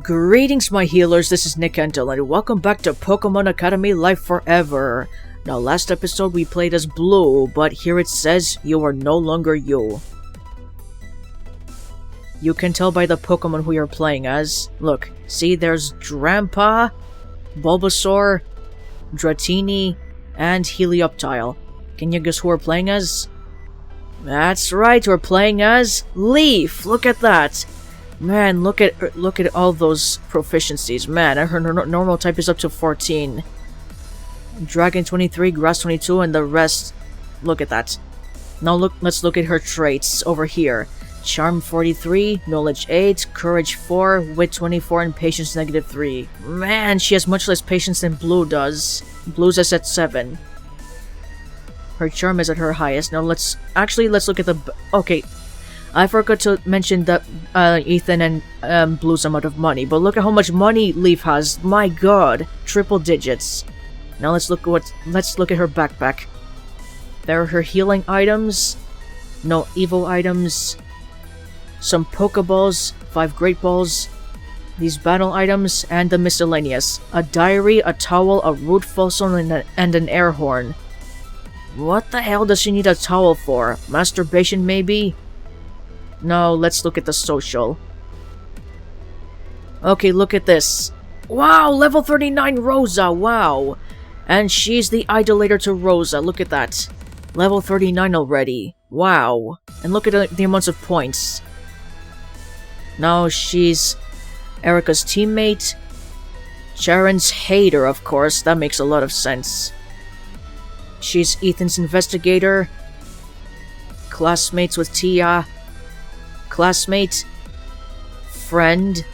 Greetings my healers, this is Nick Entel and welcome back to Pokemon Academy Life Forever. Now last episode we played as Blue, but here it says you are no longer you. You can tell by the Pokemon who you're playing as. Look, see there's Drampa, Bulbasaur, Dratini, and Helioptile. Can you guess who we're playing as? That's right, we're playing as Leaf! Look at that! Man, look at all those proficiencies. Man, her normal type is up to 14. Dragon 23, Grass 22, and the rest. Look at that. Now let's look at her traits over here. Charm 43, Knowledge 8, Courage 4, Wit 24, and Patience -3. Man, she has much less patience than Blue does. Blue's is at 7. Her charm is at her highest. Now let's look at the... Okay. I forgot to mention that Ethan and Blue's amount of money, but look at how much money Leaf has. My god, triple digits. Now let's look at her backpack. There are her healing items, no evil items, some Pokeballs, 5 Great Balls, these battle items, and the miscellaneous. A diary, a towel, a root fossil, and an air horn. What the hell does she need a towel for? Masturbation maybe? Now, let's look at the social. Okay, look at this. Wow, level 39 Rosa, wow! And she's the idolater to Rosa, look at that. Level 39 already, wow. And look at the amounts of points. Now she's Erica's teammate. Sharon's hater, of course, that makes a lot of sense. She's Ethan's investigator. Classmates with Tia. Classmate, friend,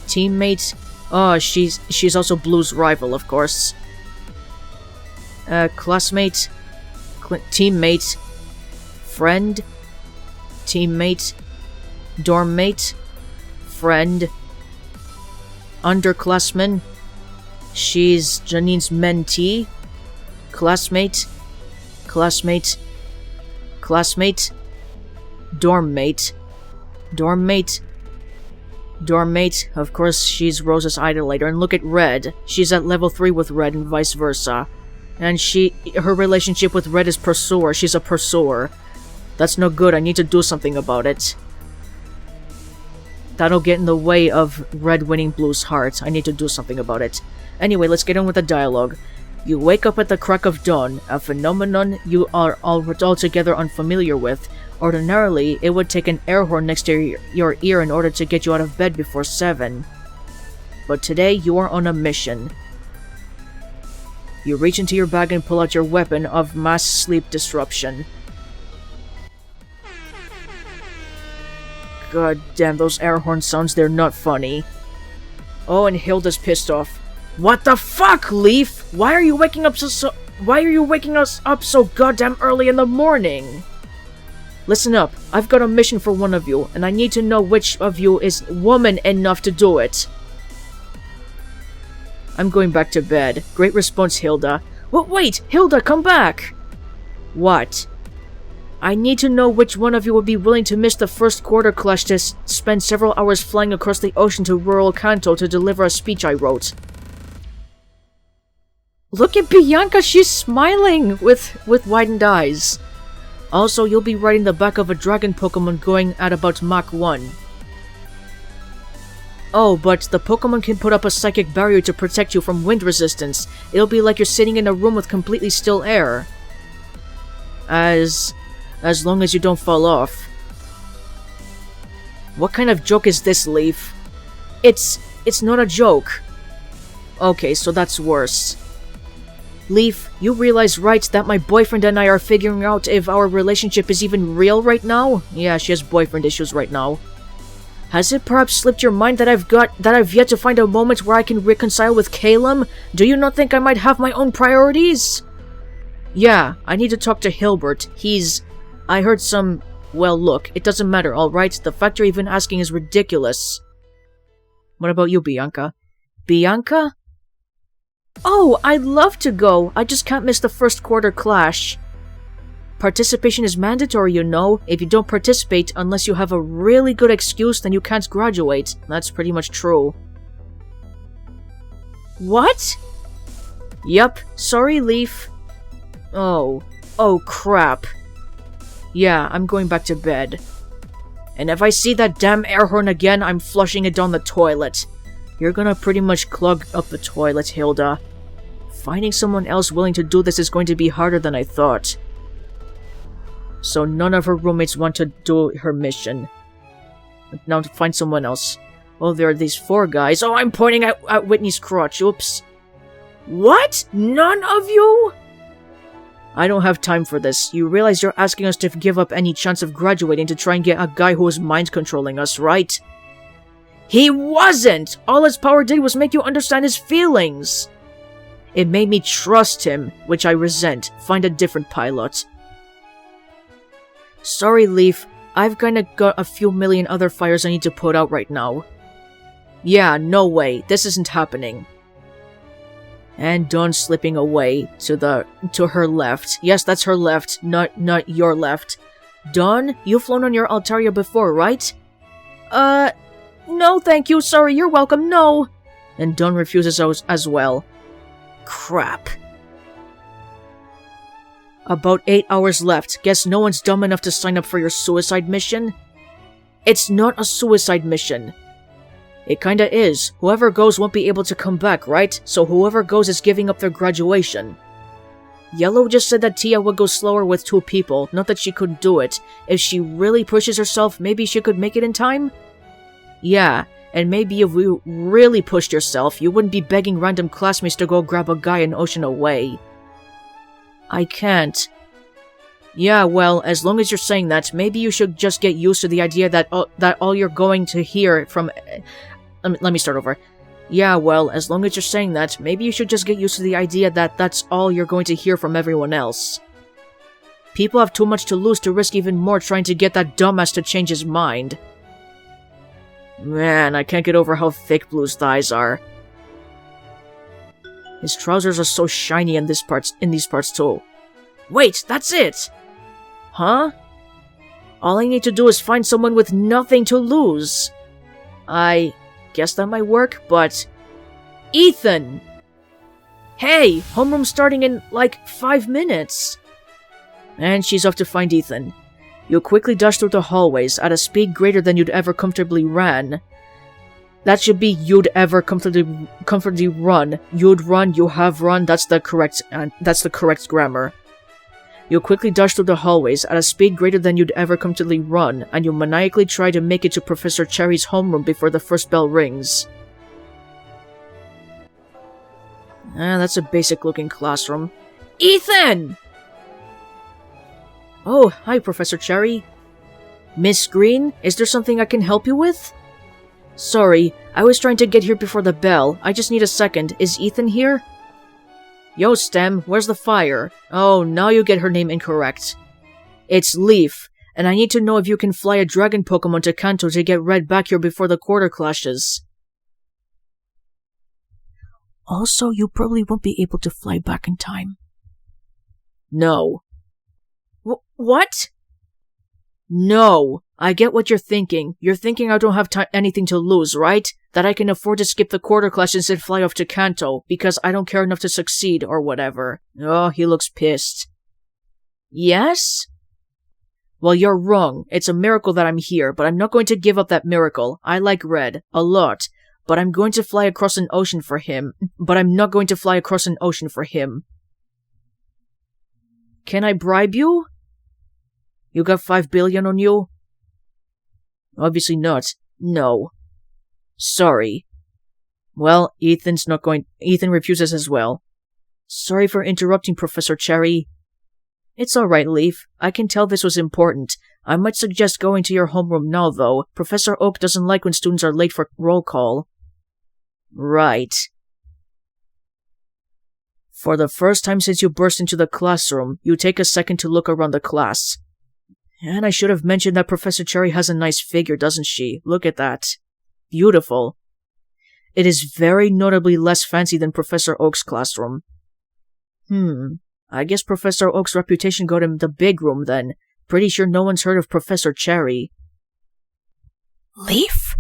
teammate. Oh, she's also Blue's rival, of course. Classmate, teammate, friend, teammate, dorm mate, friend, underclassman. She's Janine's mentee. Classmate, classmate, classmate. Dorm mate, of course she's Rosa's idolater, and look at Red, she's at level 3 with Red and vice versa. And her relationship with Red is pursuer, she's a pursuer. That's no good, I need to do something about it. That'll get in the way of Red winning Blue's heart, I need to do something about it. Anyway, let's get on with the dialogue. You wake up at the crack of dawn, a phenomenon you are altogether unfamiliar with. Ordinarily, it would take an air horn next to your ear in order to get you out of bed before 7. But today, you are on a mission. You reach into your bag and pull out your weapon of mass sleep disruption. God damn, those air horn sounds, they're not funny. Oh, and Hilda's pissed off. What the fuck, Leaf? Why are you waking us up so goddamn early in the morning? Listen up, I've got a mission for one of you, and I need to know which of you is woman enough to do it. I'm going back to bed. Great response, Hilda. Wait, Hilda, come back! What? I need to know which one of you would be willing to miss the first quarter clash to spend several hours flying across the ocean to rural Kanto to deliver a speech I wrote. Look at Bianca, she's smiling with widened eyes. Also, you'll be riding the back of a dragon Pokemon going at about Mach 1. Oh, but the Pokemon can put up a psychic barrier to protect you from wind resistance. It'll be like you're sitting in a room with completely still air. As long as you don't fall off. What kind of joke is this, Leaf? It's not a joke. Okay, so that's worse. Leaf, you realize, right, that my boyfriend and I are figuring out if our relationship is even real right now? Yeah, she has boyfriend issues right now. Has it perhaps slipped your mind that I've yet to find a moment where I can reconcile with Calum? Do you not think I might have my own priorities? Yeah, I need to talk to Hilbert. I heard some... Well, look, it doesn't matter, alright? The fact you're even asking is ridiculous. What about you, Bianca? Bianca? Oh, I'd love to go. I just can't miss the first quarter clash. Participation is mandatory, you know. If you don't participate, unless you have a really good excuse, then you can't graduate. That's pretty much true. What? Yup, sorry, Leaf. Oh crap. Yeah, I'm going back to bed. And if I see that damn air horn again, I'm flushing it down the toilet. You're gonna pretty much clog up the toilet, Hilda. Finding someone else willing to do this is going to be harder than I thought. So none of her roommates want to do her mission. Now to find someone else. Oh, there are these 4 guys. Oh, I'm pointing at Whitney's crotch. Oops. What? None of you? I don't have time for this. You realize you're asking us to give up any chance of graduating to try and get a guy who is mind controlling us, right? He wasn't! All his power did was make you understand his feelings! It made me trust him, which I resent. Find a different pilot. Sorry, Leaf. I've kinda got a few million other fires I need to put out right now. Yeah, no way. This isn't happening. And Dawn slipping away to her left. Yes, that's her left, not your left. Dawn, you've flown on your Altaria before, right? No, thank you. Sorry, you're welcome. No. And Dawn refuses as well. Crap. About 8 hours left. Guess no one's dumb enough to sign up for your suicide mission? It's not a suicide mission. It kinda is. Whoever goes won't be able to come back, right? So whoever goes is giving up their graduation. Yellow just said that Tia would go slower with 2 people, not that she couldn't do it. If she really pushes herself, maybe she could make it in time? Yeah, and maybe if you really pushed yourself, you wouldn't be begging random classmates to go grab a guy an ocean away. I can't. Yeah, well, as long as you're saying that, maybe you should just get used to the idea that all you're going to hear from... Let me start over. Yeah, well, as long as you're saying that, maybe you should just get used to the idea that that's all you're going to hear from everyone else. People have too much to lose to risk even more trying to get that dumbass to change his mind. Man, I can't get over how thick Blue's thighs are. His trousers are so shiny in these parts too. Wait, that's it! Huh? All I need to do is find someone with nothing to lose. I guess that might work, but... Ethan! Hey, homeroom's starting in, like, 5 minutes. And she's off to find Ethan. You quickly dash through the hallways at a speed greater than you'd ever comfortably ran. That should be you'd ever comfortably run. You'd run, you have run, that's the correct grammar. You quickly dash through the hallways at a speed greater than you'd ever comfortably run, and you maniacally try to make it to Professor Cherry's homeroom before the first bell rings. That's a basic-looking classroom. Ethan! Oh, hi, Professor Cherry. Miss Green, is there something I can help you with? Sorry, I was trying to get here before the bell. I just need a second. Is Ethan here? Yo, Stem, where's the fire? Oh, now you get her name incorrect. It's Leaf, and I need to know if you can fly a dragon Pokémon to Kanto to get Red back here before the quarter clashes. Also, you probably won't be able to fly back in time. No. What? No. I get what you're thinking. You're thinking I don't have anything to lose, right? That I can afford to skip the quarter classes and fly off to Kanto, because I don't care enough to succeed, or whatever. Oh, he looks pissed. Yes? Well, you're wrong. It's a miracle that I'm here, but I'm not going to give up that miracle. I like Red. A lot. But I'm going to fly across an ocean for him. But I'm not going to fly across an ocean for him. Can I bribe you? You got 5 billion on you? Obviously not. No. Sorry. Well, Ethan refuses as well. Sorry for interrupting, Professor Cherry. It's alright, Leaf. I can tell this was important. I might suggest going to your homeroom now, though. Professor Oak doesn't like when students are late for roll call. Right. For the first time since you burst into the classroom, you take a second to look around the class. And I should have mentioned that Professor Cherry has a nice figure, doesn't she? Look at that. Beautiful. It is very notably less fancy than Professor Oak's classroom. I guess Professor Oak's reputation got him the big room then. Pretty sure no one's heard of Professor Cherry. Leaf?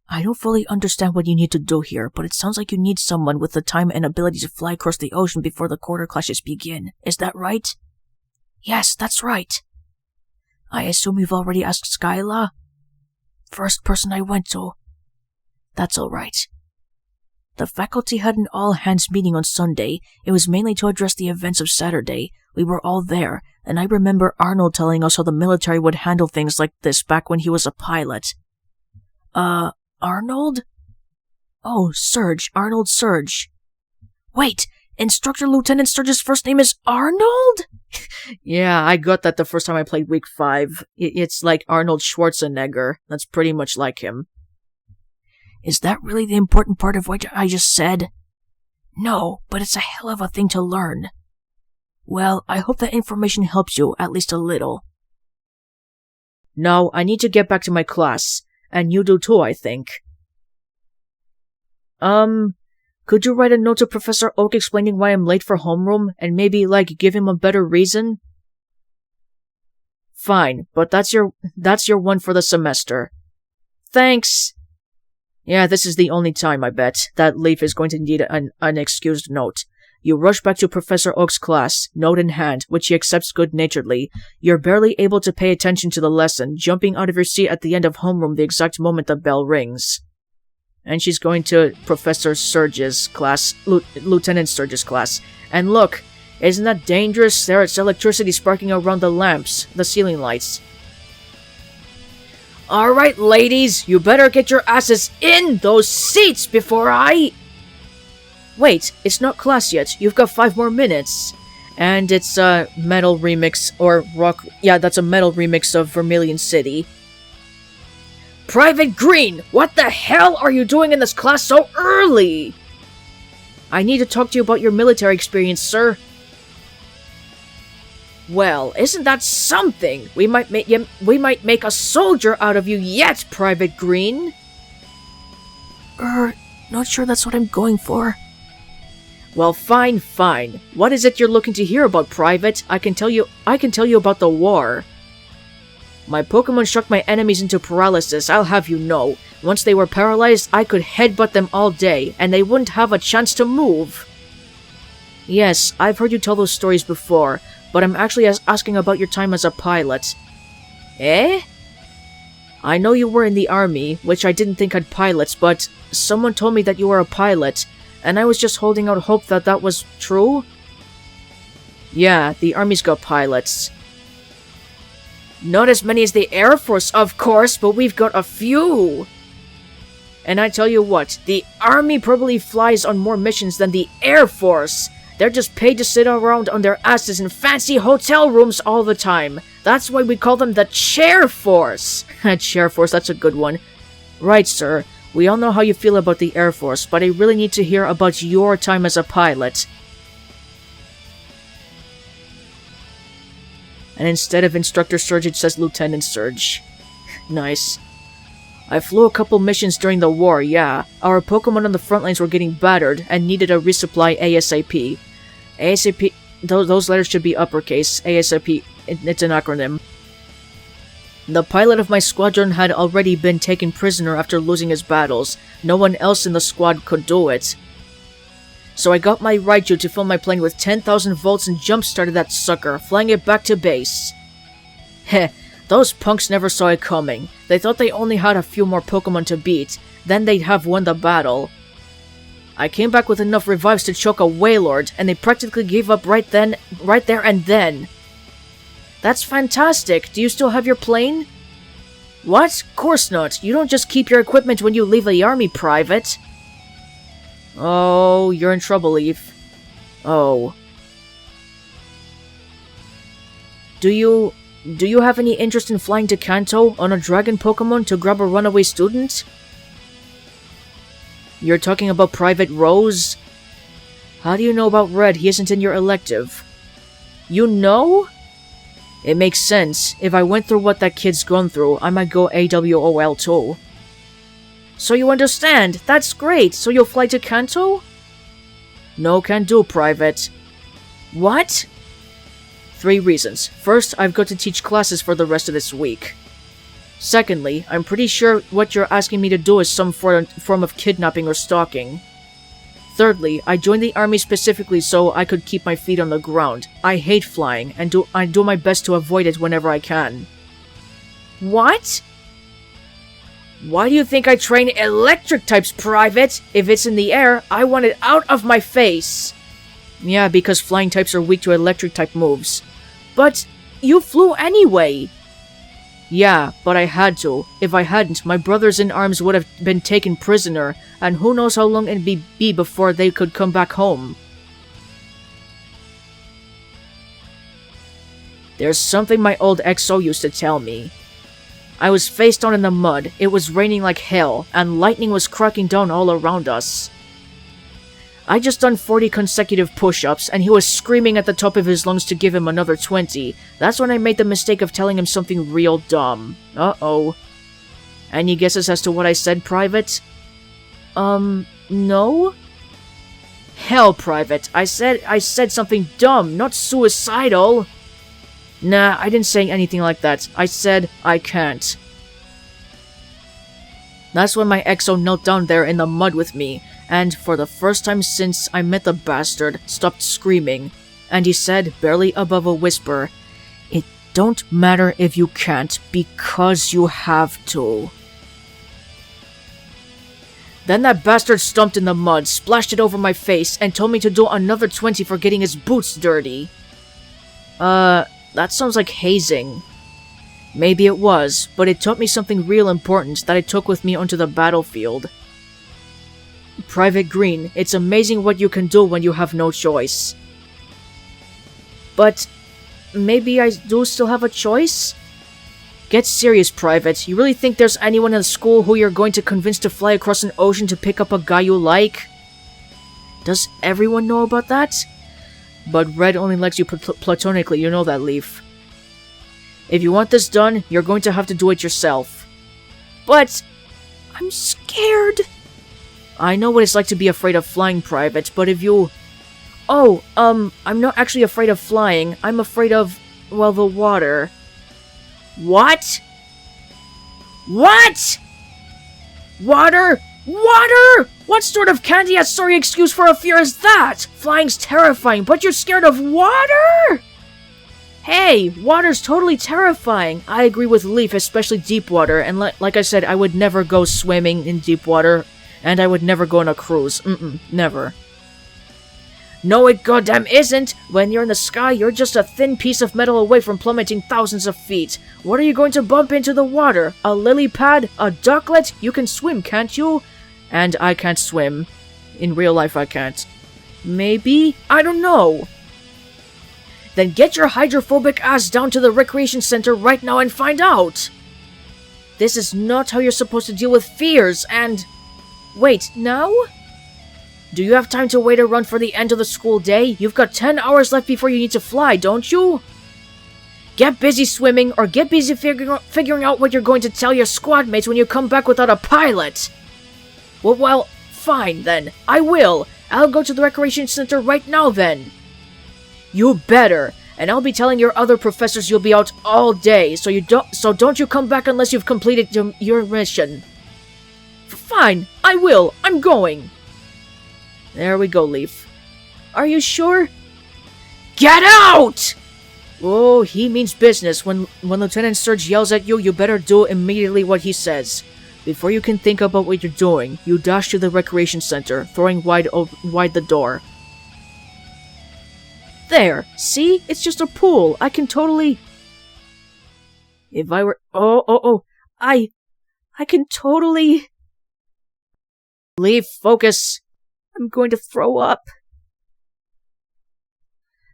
I don't fully understand what you need to do here, but it sounds like you need someone with the time and ability to fly across the ocean before the quarter clashes begin. Is that right? Yes, that's right. I assume you've already asked Skyla? First person I went to. That's alright. The faculty had an all-hands meeting on Sunday. It was mainly to address the events of Saturday. We were all there, and I remember Arnold telling us how the military would handle things like this back when he was a pilot. Arnold? Oh, Surge. Arnold Surge. Wait, Instructor Lieutenant Surge's first name is Arnold? Yeah, I got that the first time I played Week 5. It's like Arnold Schwarzenegger. That's pretty much like him. Is that really the important part of what I just said? No, but it's a hell of a thing to learn. Well, I hope that information helps you, at least a little. No, I need to get back to my class. And you do too, I think. Could you write a note to Professor Oak explaining why I'm late for homeroom, and maybe, give him a better reason? Fine, but that's your one for the semester. Thanks! Yeah, this is the only time, I bet, that Leaf is going to need an unexcused note. You rush back to Professor Oak's class, note in hand, which he accepts good-naturedly. You're barely able to pay attention to the lesson, jumping out of your seat at the end of homeroom the exact moment the bell rings. And she's going to Professor Surge's class, Lieutenant Surge's class. And look, isn't that dangerous? There's electricity sparking around the lamps, the ceiling lights. Alright, ladies, you better get your asses in those seats before I... Wait, it's not class yet. You've got 5 more minutes. And it's a metal remix, or rock... Yeah, that's a metal remix of Vermilion City. Private Green, what the hell are you doing in this class so early? I need to talk to you about your military experience, sir. Well, isn't that something? We might make a soldier out of you yet, Private Green. Not sure that's what I'm going for. Well, fine. What is it you're looking to hear about, Private? I can tell you about the war. My Pokémon shocked my enemies into paralysis, I'll have you know. Once they were paralyzed, I could headbutt them all day, and they wouldn't have a chance to move. Yes, I've heard you tell those stories before, but I'm actually asking about your time as a pilot. Eh? I know you were in the army, which I didn't think had pilots, but someone told me that you were a pilot, and I was just holding out hope that that was true. Yeah, the army's got pilots. Not as many as the Air Force, of course, but we've got a few. And I tell you what, the Army probably flies on more missions than the Air Force. They're just paid to sit around on their asses in fancy hotel rooms all the time. That's why we call them the Chair Force. Chair Force, that's a good one. Right, sir. We all know how you feel about the Air Force, but I really need to hear about your time as a pilot. And instead of Instructor Surge, it says Lieutenant Surge. Nice. I flew a couple missions during the war, yeah. Our Pokémon on the front lines were getting battered and needed a resupply ASAP. ASAP, those letters should be uppercase. ASAP, it's an acronym. The pilot of my squadron had already been taken prisoner after losing his battles. No one else in the squad could do it. So I got my Raichu to fill my plane with 10,000 volts and jump-started that sucker, flying it back to base. Heh, those punks never saw it coming. They thought they only had a few more Pokémon to beat, then they'd have won the battle. I came back with enough revives to choke a Wailord, and they practically gave up right there and then. That's fantastic. Do you still have your plane? What? Course not. You don't just keep your equipment when you leave the army, Private. Oh, you're in trouble, Leaf. Oh. Do you have any interest in flying to Kanto on a dragon Pokémon to grab a runaway student? You're talking about Private Rose? How do you know about Red? He isn't in your elective. You know? It makes sense. If I went through what that kid's gone through, I might go AWOL too. So you understand? That's great! So you'll fly to Kanto? No can do, Private. What? 3 reasons. First, I've got to teach classes for the rest of this week. Secondly, I'm pretty sure what you're asking me to do is some form of kidnapping or stalking. Thirdly, I joined the army specifically so I could keep my feet on the ground. I hate flying, and I do my best to avoid it whenever I can. What? Why do you think I train electric types, Private? If it's in the air, I want it out of my face. Yeah, because flying types are weak to electric type moves. But you flew anyway. Yeah, but I had to. If I hadn't, my brothers in arms would have been taken prisoner, and who knows how long it'd be before they could come back home. There's something my old XO used to tell me. I was face down in the mud, it was raining like hell, and lightning was cracking down all around us. I just done 40 consecutive push-ups, and he was screaming at the top of his lungs to give him another 20. That's when I made the mistake of telling him something real dumb. Uh-oh. Any guesses as to what I said, Private? No? Hell, Private, I said something dumb, not suicidal. Nah, I didn't say anything like that. I said, I can't. That's when my XO knelt down there in the mud with me, and for the first time since I met the bastard, stopped screaming. And he said, barely above a whisper, "It don't matter if you can't, because you have to." Then that bastard stomped in the mud, splashed it over my face, and told me to do another 20 for getting his boots dirty. That sounds like hazing. Maybe it was, but it taught me something real important that I took with me onto the battlefield. Private Green, it's amazing what you can do when you have no choice. But maybe I do still have a choice? Get serious, Private. You really think there's anyone in the school who you're going to convince to fly across an ocean to pick up a guy you like? Does everyone know about that? But Red only likes you platonically, you know that, Leaf. If you want this done, you're going to have to do it yourself. But I'm scared. I know what it's like to be afraid of flying, Private, but if you... I'm not actually afraid of flying. I'm afraid of, well, the water. What? What? Water? Water? What sort of candy-ass sorry excuse for a fear is that? Flying's terrifying, but you're scared of water? Hey, water's totally terrifying. I agree with Leaf, especially deep water, and like I said, I would never go swimming in deep water, and I would never go on a cruise. Never. No, it goddamn isn't! When you're in the sky, you're just a thin piece of metal away from plummeting thousands of feet. What are you going to bump into the water? A lily pad? A ducklet? You can swim, can't you? And I can't swim. In real life, I can't. Maybe? I don't know. Then get your hydrophobic ass down to the recreation center right now and find out! This is not how you're supposed to deal with fears, and... Wait, now? Do you have time to wait around for the end of the school day? You've got 10 hours left before you need to fly, don't you? Get busy swimming, or get busy figuring out what you're going to tell your squad mates when you come back without a pilot! Well, fine then. I will. I'll go to the recreation center right now then. You better. And I'll be telling your other professors you'll be out all day, so don't you come back unless you've completed your mission. Fine, I will. I'm going. There we go, Leaf. Are you sure? Get out! Oh, he means business. When Lieutenant Surge yells at you, you better do immediately what he says. Before you can think about what you're doing, you dash to the recreation center, throwing wide the door. There! See? It's just a pool. I can totally... If I were... I can totally... Leaf, focus. I'm going to throw up.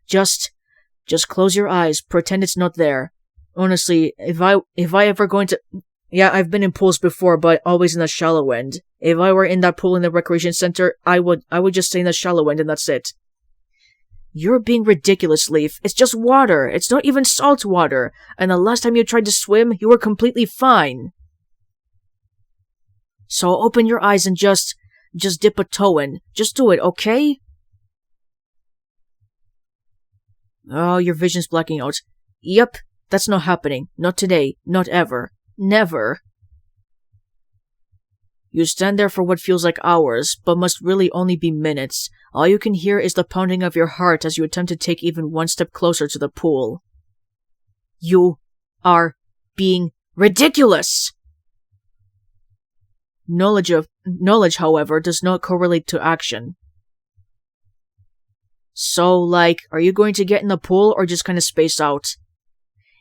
Just close your eyes. Pretend it's not there. Honestly, if I ever going to... Yeah, I've been in pools before, but always in the shallow end. If I were in that pool in the recreation center, I would just stay in the shallow end and that's it. You're being ridiculous, Leaf. It's just water. It's not even salt water. And the last time you tried to swim, you were completely fine. So open your eyes and just dip a toe in. Just do it, okay? Oh, your vision's blacking out. Yep, that's not happening. Not today. Not ever. Never. You stand there for what feels like hours, but must really only be minutes. All you can hear is the pounding of your heart as you attempt to take even one step closer to the pool. You are being ridiculous! Knowledge, however, does not correlate to action. So, are you going to get in the pool or just kind of space out?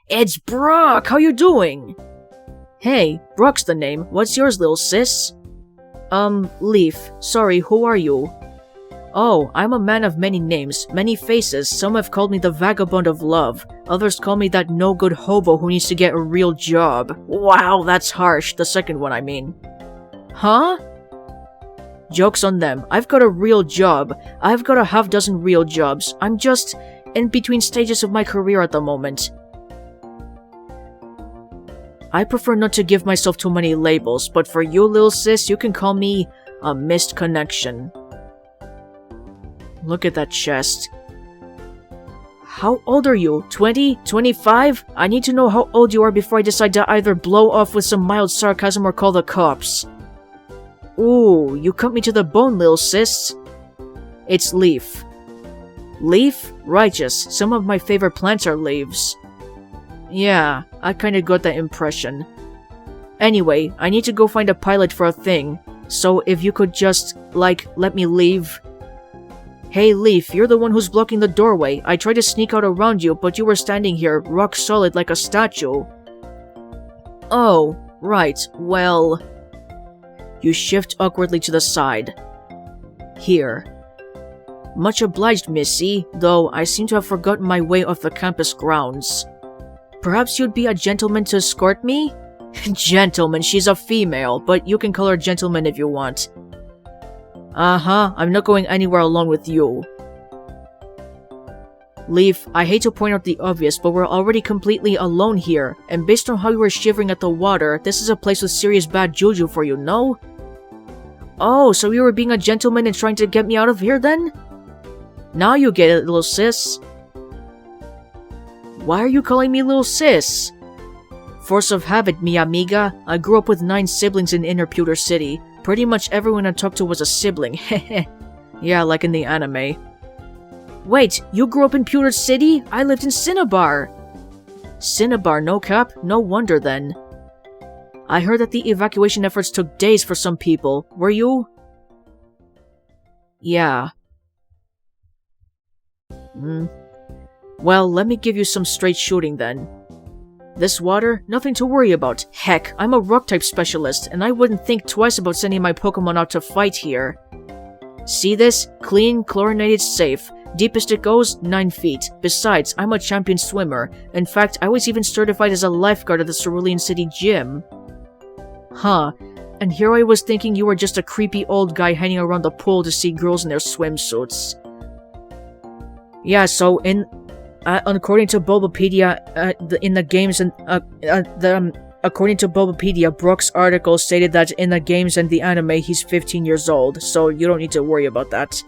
It's Brock! How you doing? Hey, Brock's the name. What's yours, little sis? Leaf. Sorry, who are you? Oh, I'm a man of many names, many faces. Some have called me the Vagabond of Love. Others call me that no-good hobo who needs to get a real job. Wow, that's harsh. The second one, I mean. Huh? Joke's on them. I've got a real job. I've got a half-dozen real jobs. I'm just in between stages of my career at the moment. I prefer not to give myself too many labels, but for you, little sis, you can call me a missed connection. Look at that chest. How old are you? 20? 25? I need to know how old you are before I decide to either blow off with some mild sarcasm or call the cops. Ooh, you cut me to the bone, little sis. It's Leaf. Leaf? Righteous. Some of my favorite plants are leaves. Yeah, I kinda got that impression. Anyway, I need to go find a pilot for a thing, so if you could just, let me leave. Hey Leaf, you're the one who's blocking the doorway. I tried to sneak out around you, but you were standing here, rock solid like a statue. Oh, right, well... You shift awkwardly to the side. Here. Much obliged, Missy, though I seem to have forgotten my way off the campus grounds. Perhaps you'd be a gentleman to escort me? Gentleman, she's a female, but you can call her gentleman if you want. Uh-huh, I'm not going anywhere alone with you. Leaf, I hate to point out the obvious, but we're already completely alone here, and based on how you were shivering at the water, this is a place with serious bad juju for you, no? Oh, so you were being a gentleman and trying to get me out of here then? Now you get it, little sis. Why are you calling me little sis? Force of habit, mi amiga. I grew up with 9 siblings in Inner Pewter City. Pretty much everyone I talked to was a sibling, heh. Yeah, like in the anime. Wait, you grew up in Pewter City? I lived in Cinnabar. Cinnabar, no cap? No wonder then. I heard that the evacuation efforts took days for some people. Were you? Yeah. Well, let me give you some straight shooting then. This water? Nothing to worry about. Heck, I'm a rock-type specialist, and I wouldn't think twice about sending my Pokémon out to fight here. See this? Clean, chlorinated, safe. Deepest it goes, 9 feet. Besides, I'm a champion swimmer. In fact, I was even certified as a lifeguard at the Cerulean City Gym. Huh. And here I was thinking you were just a creepy old guy hanging around the pool to see girls in their swimsuits. Yeah, so according to Bulbapedia, according to Bulbapedia, Brock's article stated that in the games and the anime he's 15 years old, so you don't need to worry about that.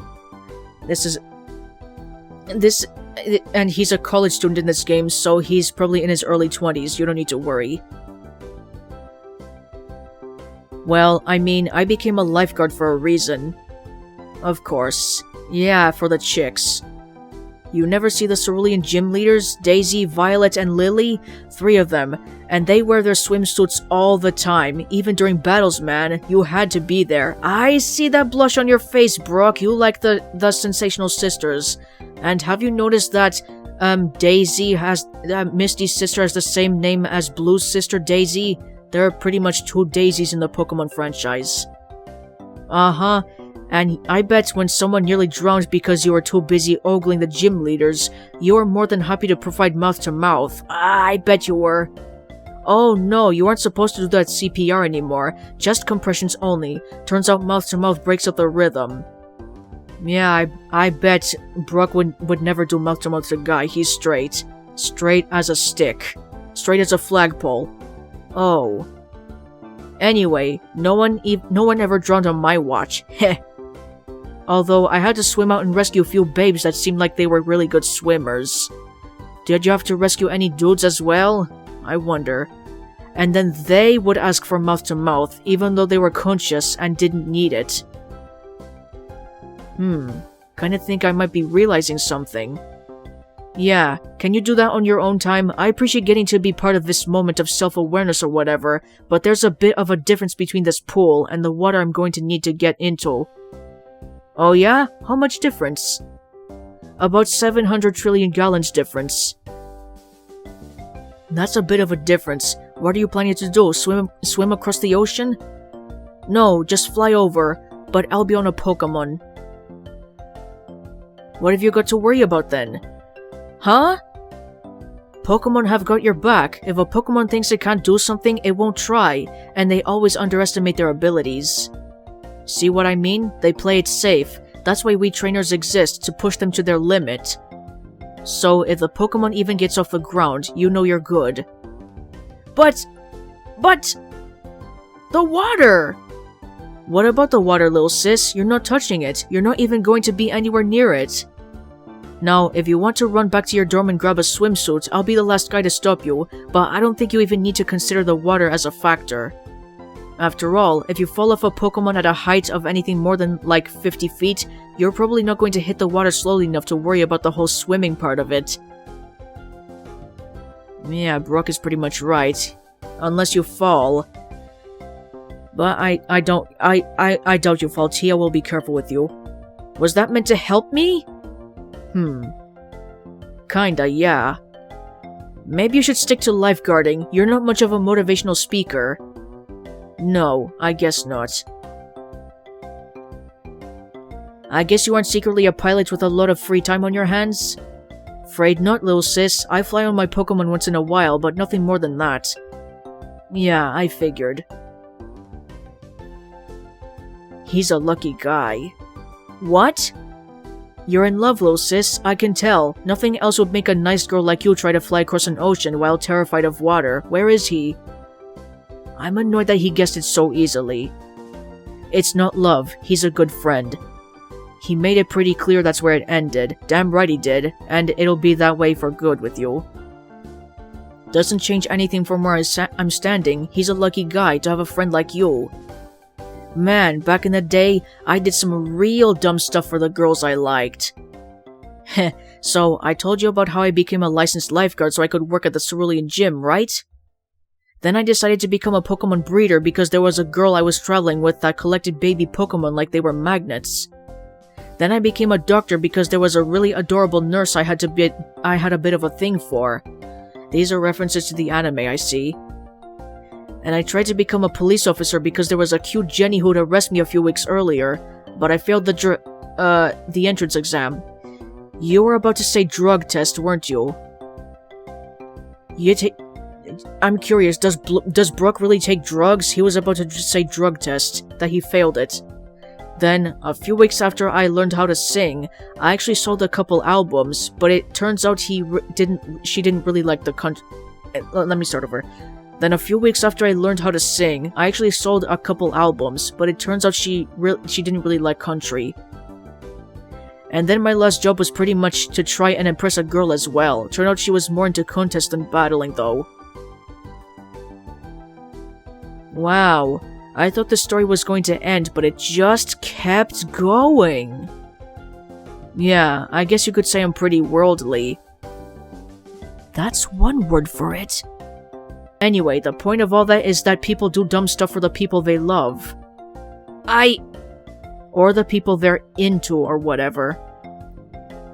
And he's a college student in this game, so he's probably in his early 20s, you don't need to worry. Well, I mean, I became a lifeguard for a reason. Of course. Yeah, for the chicks. You never see the Cerulean gym leaders, Daisy, Violet, and Lily? 3 of them. And they wear their swimsuits all the time, even during battles, man. You had to be there. I see that blush on your face, Brock. You like the Sensational Sisters. And have you noticed that, Daisy has, Misty's sister has the same name as Blue's sister, Daisy? There are pretty much 2 Daisies in the Pokemon franchise. Uh-huh. And I bet when someone nearly drowned because you were too busy ogling the gym leaders, you were more than happy to provide mouth-to-mouth. I bet you were. Oh no, you aren't supposed to do that CPR anymore. Just compressions only. Turns out mouth-to-mouth breaks up the rhythm. Yeah, I bet Brock would never do mouth-to-mouth to a guy. He's straight. Straight as a stick. Straight as a flagpole. Oh. Anyway, no one ever drowned on my watch. Heh. although I had to swim out and rescue a few babes that seemed like they were really good swimmers. Did you have to rescue any dudes as well? I wonder. And then they would ask for mouth-to-mouth, even though they were conscious and didn't need it. Kinda think I might be realizing something. Yeah, can you do that on your own time? I appreciate getting to be part of this moment of self-awareness or whatever, but there's a bit of a difference between this pool and the water I'm going to need to get into. Oh yeah? How much difference? About 700 trillion gallons difference. That's a bit of a difference. What are you planning to do? Swim across the ocean? No, just fly over, but I'll be on a Pokémon. What have you got to worry about then? Huh? Pokémon have got your back. If a Pokémon thinks it can't do something, it won't try, and they always underestimate their abilities. See what I mean? They play it safe. That's why we trainers exist, to push them to their limit. So, if the Pokémon even gets off the ground, you know you're good. But... The water! What about the water, little sis? You're not touching it. You're not even going to be anywhere near it. Now, if you want to run back to your dorm and grab a swimsuit, I'll be the last guy to stop you, but I don't think you even need to consider the water as a factor. After all, if you fall off a Pokémon at a height of anything more than like 50 feet, you're probably not going to hit the water slowly enough to worry about the whole swimming part of it. Yeah, Brooke is pretty much right. Unless you fall. But I doubt you fall. Tia will be careful with you. Was that meant to help me? Kinda, yeah. Maybe you should stick to lifeguarding. You're not much of a motivational speaker. No, I guess not. I guess you aren't secretly a pilot with a lot of free time on your hands? Afraid not, little sis. I fly on my Pokémon once in a while, but nothing more than that. Yeah, I figured. He's a lucky guy. What? You're in love, little sis. I can tell. Nothing else would make a nice girl like you try to fly across an ocean while terrified of water. Where is he? I'm annoyed that he guessed it so easily. It's not love. He's a good friend. He made it pretty clear that's where it ended. Damn right he did. And it'll be that way for good with you. Doesn't change anything from where I'm standing. He's a lucky guy to have a friend like you. Man, back in the day, I did some real dumb stuff for the girls I liked. Heh, so I told you about how I became a licensed lifeguard so I could work at the Cerulean gym, right? Then I decided to become a Pokémon breeder because there was a girl I was traveling with that collected baby Pokémon like they were magnets. Then I became a doctor because there was a really adorable nurse I had a bit of a thing for. These are references to the anime, I see. And I tried to become a police officer because there was a cute Jenny who'd arrest me a few weeks earlier, but I failed the entrance exam. You were about to say drug test, weren't you? I'm curious, does Brooke really take drugs? He was about to say drug test, that he failed it. Then, a few weeks after I learned how to sing, I actually sold a couple albums, but it turns out she didn't really like the country. Let me start over. Then a few weeks after I learned how to sing, I actually sold a couple albums, but it turns out she didn't really like country. And then my last job was pretty much to try and impress a girl as well. Turned out she was more into contests than battling though. Wow, I thought the story was going to end, but it just kept going. Yeah, I guess you could say I'm pretty worldly. That's one word for it. Anyway, the point of all that is that people do dumb stuff for the people they love. Or the people they're into or whatever.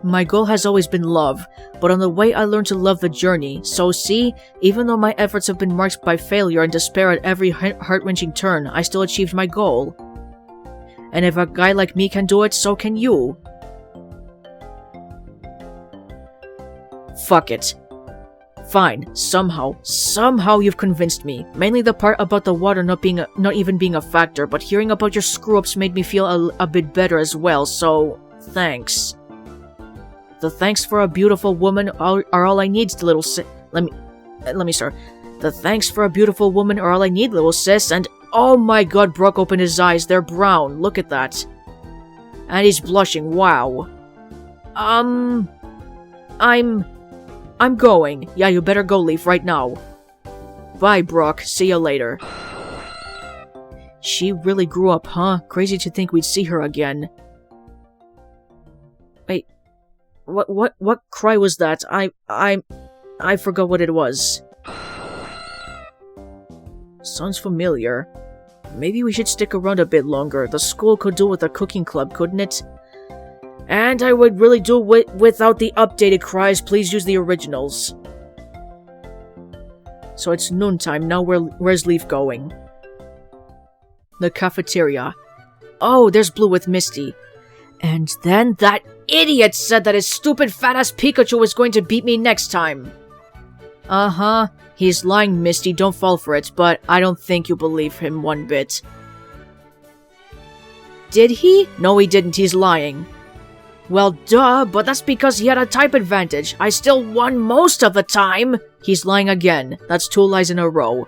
My goal has always been love, but on the way I learned to love the journey, so see, even though my efforts have been marked by failure and despair at every heart-wrenching turn, I still achieved my goal. And if a guy like me can do it, so can you. Fuck it. Fine, somehow you've convinced me. Mainly the part about the water not even being a factor, but hearing about your screw-ups made me feel a bit better as well, so thanks. The thanks for a beautiful woman are all I need, little sis. Let me start. The thanks for a beautiful woman are all I need, little sis, and oh my god, Brock opened his eyes, they're brown, look at that. And he's blushing, wow. I'm going. Yeah, you better go, Leaf, right now. Bye, Brock. See you later. She really grew up, huh? Crazy to think we'd see her again. Wait. What cry was that? I forgot what it was. Sounds familiar. Maybe we should stick around a bit longer. The school could do with a cooking club, couldn't it? And I would really do without the updated cries. Please use the originals. So it's noontime. Now where's Leaf going? The cafeteria. Oh, there's Blue with Misty. And then that idiot said that his stupid fat-ass Pikachu was going to beat me next time. Uh-huh. He's lying, Misty. Don't fall for it, but I don't think you believe him one bit. Did he? No, he didn't. He's lying. Well, duh, but that's because he had a type advantage. I still won most of the time. He's lying again. That's 2 lies in a row.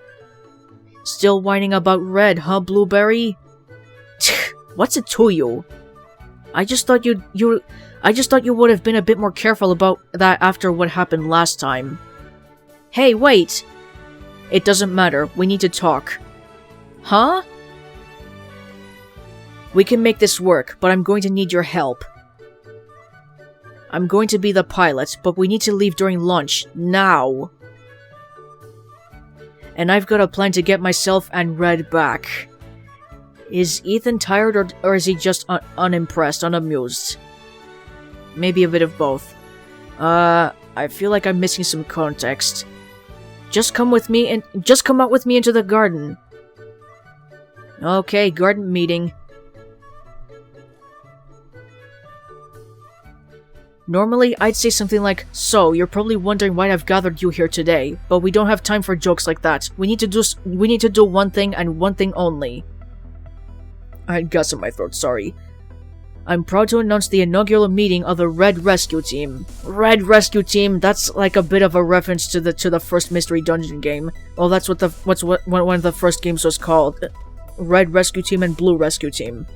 Still whining about Red, huh, Blueberry? What's it to you? I just thought you would have been a bit more careful about that after what happened last time. Hey, wait! It doesn't matter. We need to talk. Huh? We can make this work, but I'm going to need your help. I'm going to be the pilot, but we need to leave during lunch. Now! And I've got a plan to get myself and Red back. Is Ethan tired or is he just unimpressed, unamused? Maybe a bit of both. I feel like I'm missing some context. Just come out with me into the garden. Okay, garden meeting. Normally, I'd say something like, so, you're probably wondering why I've gathered you here today, but we don't have time for jokes like that. We need to do one thing and one thing only. I had gas in my throat, sorry. I'm proud to announce the inaugural meeting of the Red Rescue Team. Red Rescue Team, that's like a bit of a reference to the first Mystery Dungeon game. Well, that's what one of the first games was called. Red Rescue Team and Blue Rescue Team.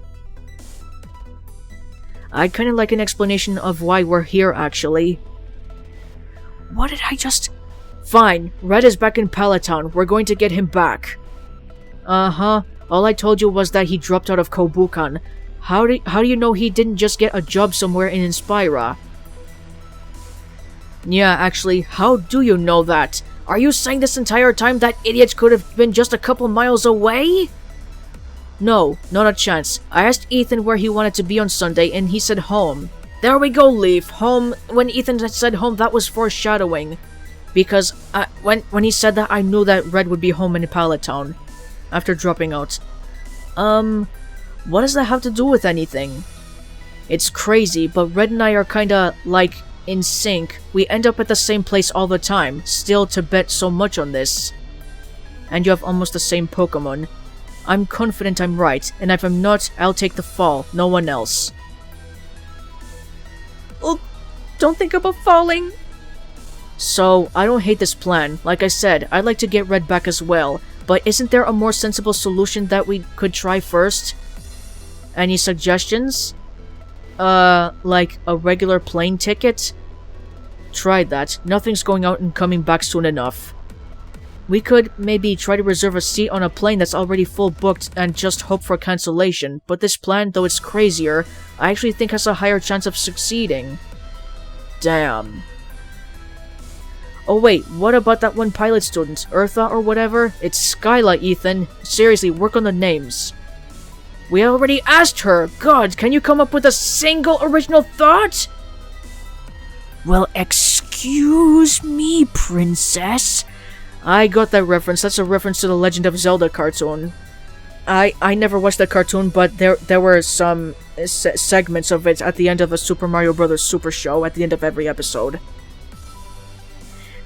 I'd kind of like an explanation of why we're here, actually. What did I just... Fine, Red is back in Pallet Town. We're going to get him back. Uh-huh. All I told you was that he dropped out of Kobukan. How do you know he didn't just get a job somewhere in Inspira? Yeah, actually, how do you know that? Are you saying this entire time that idiot could have been just a couple miles away? No, not a chance. I asked Ethan where he wanted to be on Sunday, and he said home. There we go, Leaf. Home. When Ethan said home, that was foreshadowing. Because when he said that, I knew that Red would be home in Pallet Town. After dropping out. What does that have to do with anything? It's crazy, but Red and I are kinda, like, in sync. We end up at the same place all the time. Still to bet so much on this. And you have almost the same Pokémon. I'm confident I'm right, and if I'm not, I'll take the fall, no one else. Oh, don't think about falling. So, I don't hate this plan. Like I said, I'd like to get Red back as well, but isn't there a more sensible solution that we could try first? Any suggestions? Like a regular plane ticket? Tried that. Nothing's going out and coming back soon enough. We could maybe try to reserve a seat on a plane that's already full booked and just hope for cancellation, but this plan, though it's crazier, I actually think has a higher chance of succeeding. Damn. Oh wait, what about that one pilot student, Eartha or whatever? It's Skyla, Ethan. Seriously, work on the names. We already asked her! God, can you come up with a single original thought? Well, excuse me, princess. I got that reference. That's a reference to the Legend of Zelda cartoon. I never watched the cartoon, but there were some segments of it at the end of the Super Mario Bros. Super Show, at the end of every episode.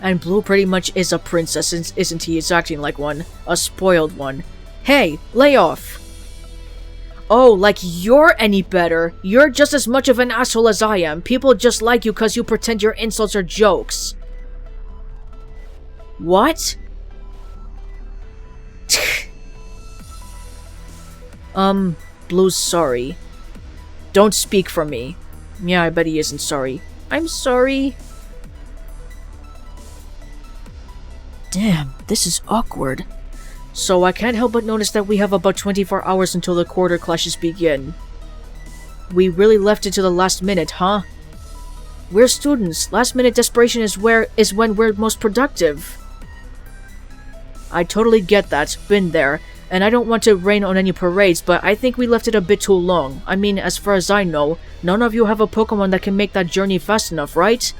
And Blue pretty much is a princess, isn't he? He's acting like one. A spoiled one. Hey, lay off! Oh, like you're any better. You're just as much of an asshole as I am. People just like you because you pretend your insults are jokes. What? Blue's sorry. Don't speak for me. Yeah, I bet he isn't sorry. I'm sorry. Damn, this is awkward. So I can't help but notice that we have about 24 hours until the quarter clashes begin. We really left it to the last minute, huh? We're students. Last minute desperation is when we're most productive. I totally get that. Been there. And I don't want to rain on any parades, but I think we left it a bit too long. I mean, as far as I know, none of you have a Pokemon that can make that journey fast enough, right?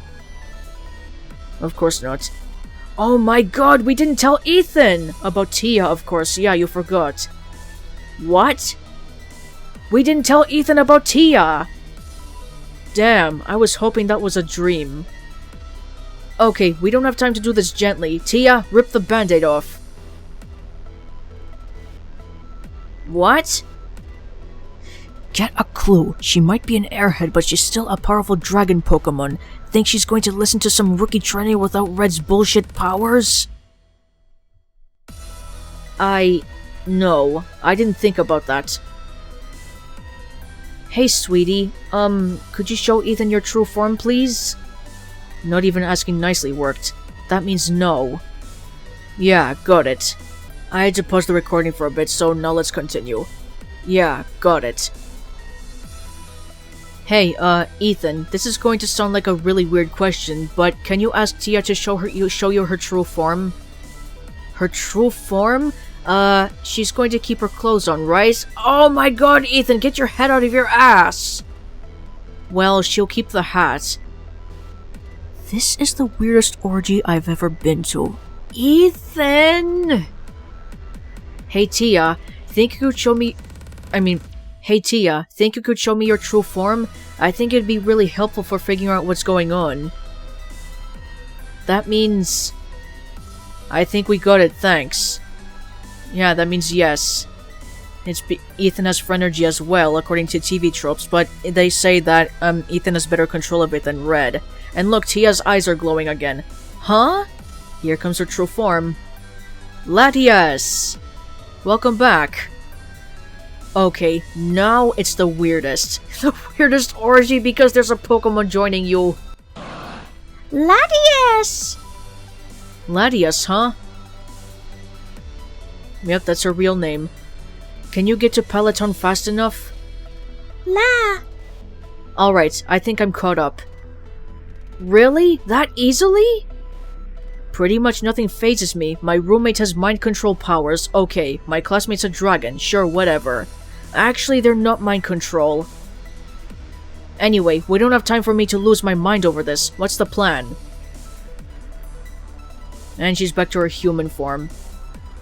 Of course not. Oh my god, we didn't tell Ethan! About Tia, of course. Yeah, you forgot. What? We didn't tell Ethan about Tia! Damn, I was hoping that was a dream. Okay, we don't have time to do this gently. Tia, rip the band-aid off. What? Get a clue. She might be an airhead, but she's still a powerful dragon Pokemon. Think she's going to listen to some rookie trainer without Red's bullshit powers? No, I didn't think about that. Hey, sweetie, could you show Ethan your true form, please? Not even asking nicely worked. That means no. Yeah, got it. I had to pause the recording for a bit, so now let's continue. Yeah, got it. Hey, Ethan, this is going to sound like a really weird question, but can you ask Tia to show you her true form? Her true form? She's going to keep her clothes on, right? Oh my god, Ethan, get your head out of your ass! Well, she'll keep the hat. This is the weirdest orgy I've ever been to. Ethan! Hey Tia, think you could show me... Hey Tia, think you could show me your true form? I think it'd be really helpful for figuring out what's going on. That means... I think we got it, thanks. Yeah, that means yes. Ethan has Phrenergy as well, according to TV tropes, but they say that, Ethan has better control of it than Red. And look, Tia's eyes are glowing again. Huh? Here comes her true form. Latias! Welcome back. Okay, now it's the weirdest. The weirdest orgy because there's a Pokemon joining you. Latias! Latias, huh? Yep, that's her real name. Can you get to Pallet Town fast enough? La! Alright, I think I'm caught up. Really? That easily? Pretty much nothing phases me. My roommate has mind control powers. Okay, my classmate's a dragon. Sure, whatever. Actually, they're not mind control. Anyway, we don't have time for me to lose my mind over this. What's the plan? And she's back to her human form.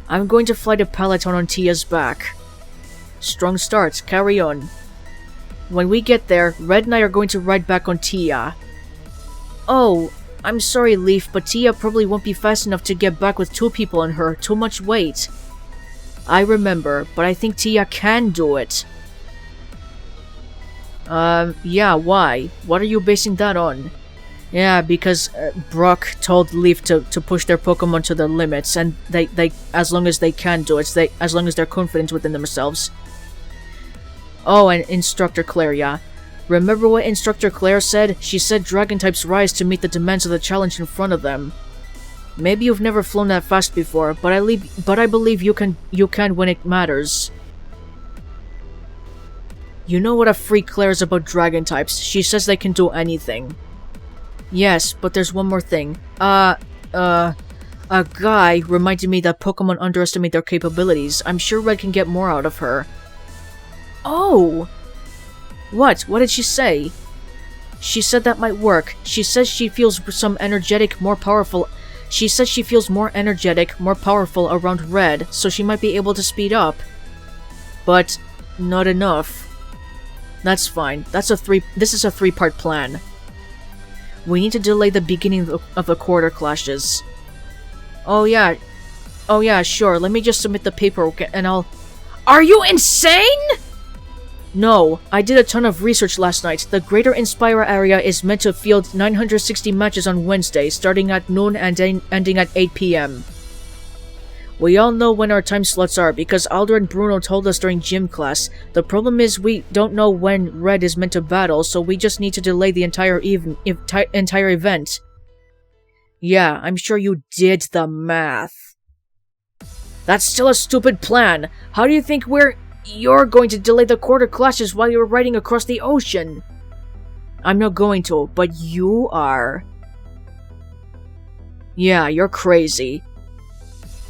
I'm going to fly to Pallet Town on Tia's back. Strong start. Carry on. When we get there, Red and I are going to ride back on Tia. Oh, I'm sorry, Leaf, but Tia probably won't be fast enough to get back with 2 people on her. Too much weight. I remember, but I think Tia can do it. Yeah, why? What are you basing that on? Yeah, because Brock told Leaf to push their Pokemon to their limits, and they as long as they can do it, as long as they're confident within themselves. Oh, and Instructor Claire, yeah. Remember what Instructor Claire said? She said dragon types rise to meet the demands of the challenge in front of them. Maybe you've never flown that fast before, but I believe you can when it matters. You know what a freak Claire is about dragon types. She says they can do anything. Yes, but there's one more thing. A guy reminded me that Pokemon underestimate their capabilities. I'm sure Red can get more out of her. Oh! What? What did she say? She said that might work. She says she feels more powerful around Red, so she might be able to speed up. But not enough. That's fine. This is a 3-part plan. We need to delay the beginning of the quarter clashes. Oh yeah, sure. Let me just submit the paperwork and I'll... Are you insane?! No, I did a ton of research last night. The Greater Inspira area is meant to field 960 matches on Wednesday, starting at noon and ending at 8 p.m. We all know when our time slots are because Alder and Bruno told us during gym class. The problem is we don't know when Red is meant to battle, so we just need to delay the entire event. Yeah, I'm sure you did the math. That's still a stupid plan. How do you think you're going to delay the quarter clashes while you're riding across the ocean? I'm not going to, but you are. Yeah, you're crazy.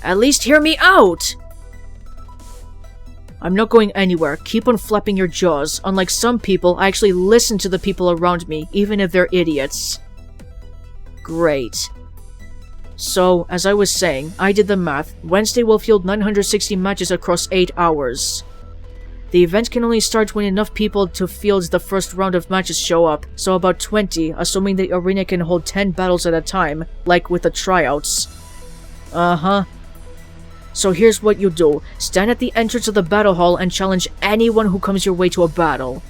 At least hear me out! I'm not going anywhere. Keep on flapping your jaws. Unlike some people, I actually listen to the people around me, even if they're idiots. Great. So, as I was saying, I did the math. Wednesday will field 960 matches across 8 hours. The event can only start when enough people to field the first round of matches show up, so about 20, assuming the arena can hold 10 battles at a time, like with the tryouts. Uh-huh. So here's what you do. Stand at the entrance of the battle hall and challenge anyone who comes your way to a battle.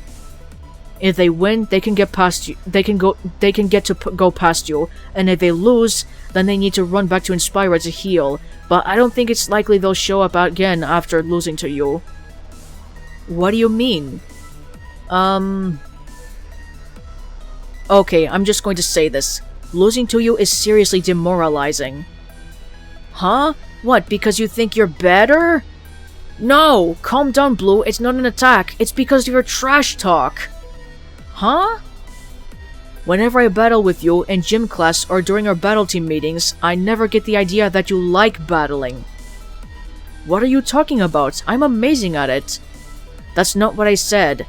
If they win, they can get past you. They can get to go past you, and if they lose, then they need to run back to Inspira to heal. But I don't think it's likely they'll show up again after losing to you. What do you mean? Okay, I'm just going to say this. Losing to you is seriously demoralizing. Huh? What, because you think you're better? No! Calm down, Blue. It's not an attack. It's because of your trash talk. Huh? Whenever I battle with you in gym class or during our battle team meetings, I never get the idea that you like battling. What are you talking about? I'm amazing at it. That's not what I said.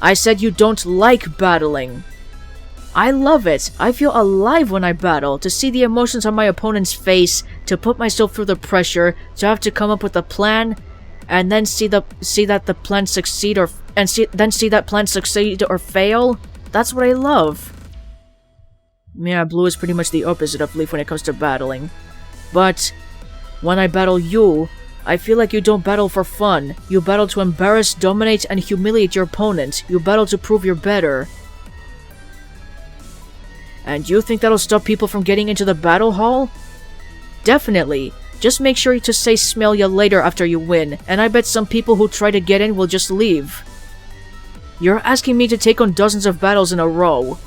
I said you don't like battling. I love it. I feel alive when I battle, to see the emotions on my opponent's face, to put myself through the pressure, to have to come up with a plan, and then see that the plan succeed or fail. That's what I love. Yeah, Blue is pretty much the opposite of Leaf when it comes to battling. But when I battle you, I feel like you don't battle for fun. You battle to embarrass, dominate, and humiliate your opponent. You battle to prove you're better. And you think that'll stop people from getting into the battle hall? Definitely. Just make sure to say smell ya later after you win, and I bet some people who try to get in will just leave. You're asking me to take on dozens of battles in a row.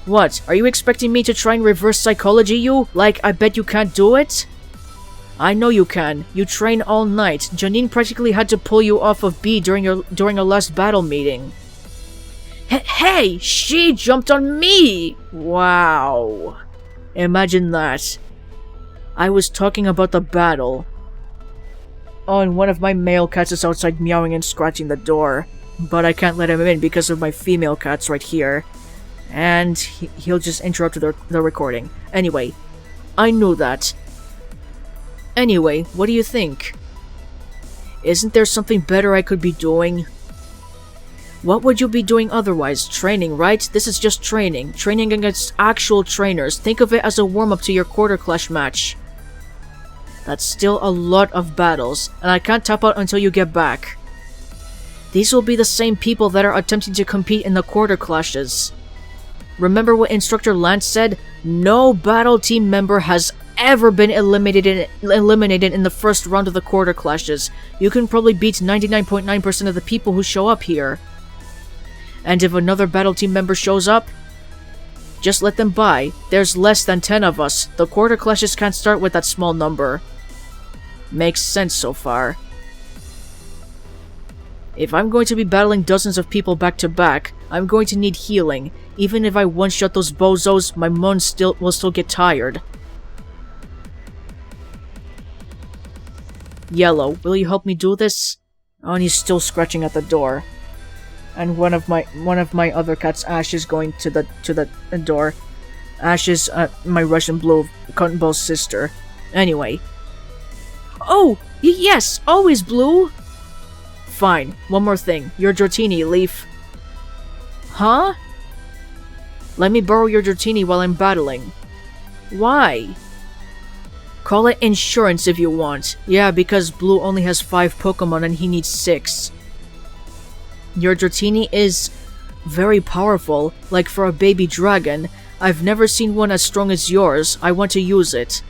What, are you expecting me to try and reverse psychology you? Like, I bet you can't do it? I know you can. You train all night. Janine practically had to pull you off of B during our last battle meeting. Hey! She jumped on me! Wow. Imagine that. I was talking about the battle. Oh, and one of my male cats is outside meowing and scratching the door. But I can't let him in because of my female cats right here. And he'll just interrupt the recording. Anyway, I knew that. Anyway, what do you think? Isn't there something better I could be doing? What would you be doing otherwise? Training, right? This is just training. Training against actual trainers. Think of it as a warm-up to your quarter clash match. That's still a lot of battles, and I can't tap out until you get back. These will be the same people that are attempting to compete in the quarter clashes. Remember what Instructor Lance said? No battle team member has ever been eliminated in the first round of the quarter clashes. You can probably beat 99.9% of the people who show up here. And if another battle team member shows up, just let them by. There's less than 10 of us. The quarter clashes can't start with that small number. Makes sense so far. If I'm going to be battling dozens of people back to back, I'm going to need healing. Even if I one-shot those bozos, my mon will still get tired. Yellow, will you help me do this? Oh, and he's still scratching at the door. And one of my other cats, Ash, is going to the door. Ash is my Russian Blue, Cotton Ball's sister. Anyway. Oh! Yes! Always Blue! Fine. One more thing. Your Dratini, Leaf. Huh? Let me borrow your Dratini while I'm battling. Why? Call it insurance if you want. Yeah, because Blue only has 5 Pokemon and he needs 6. Your Dratini is very powerful, like for a baby dragon, I've never seen one as strong as yours. I want to use it.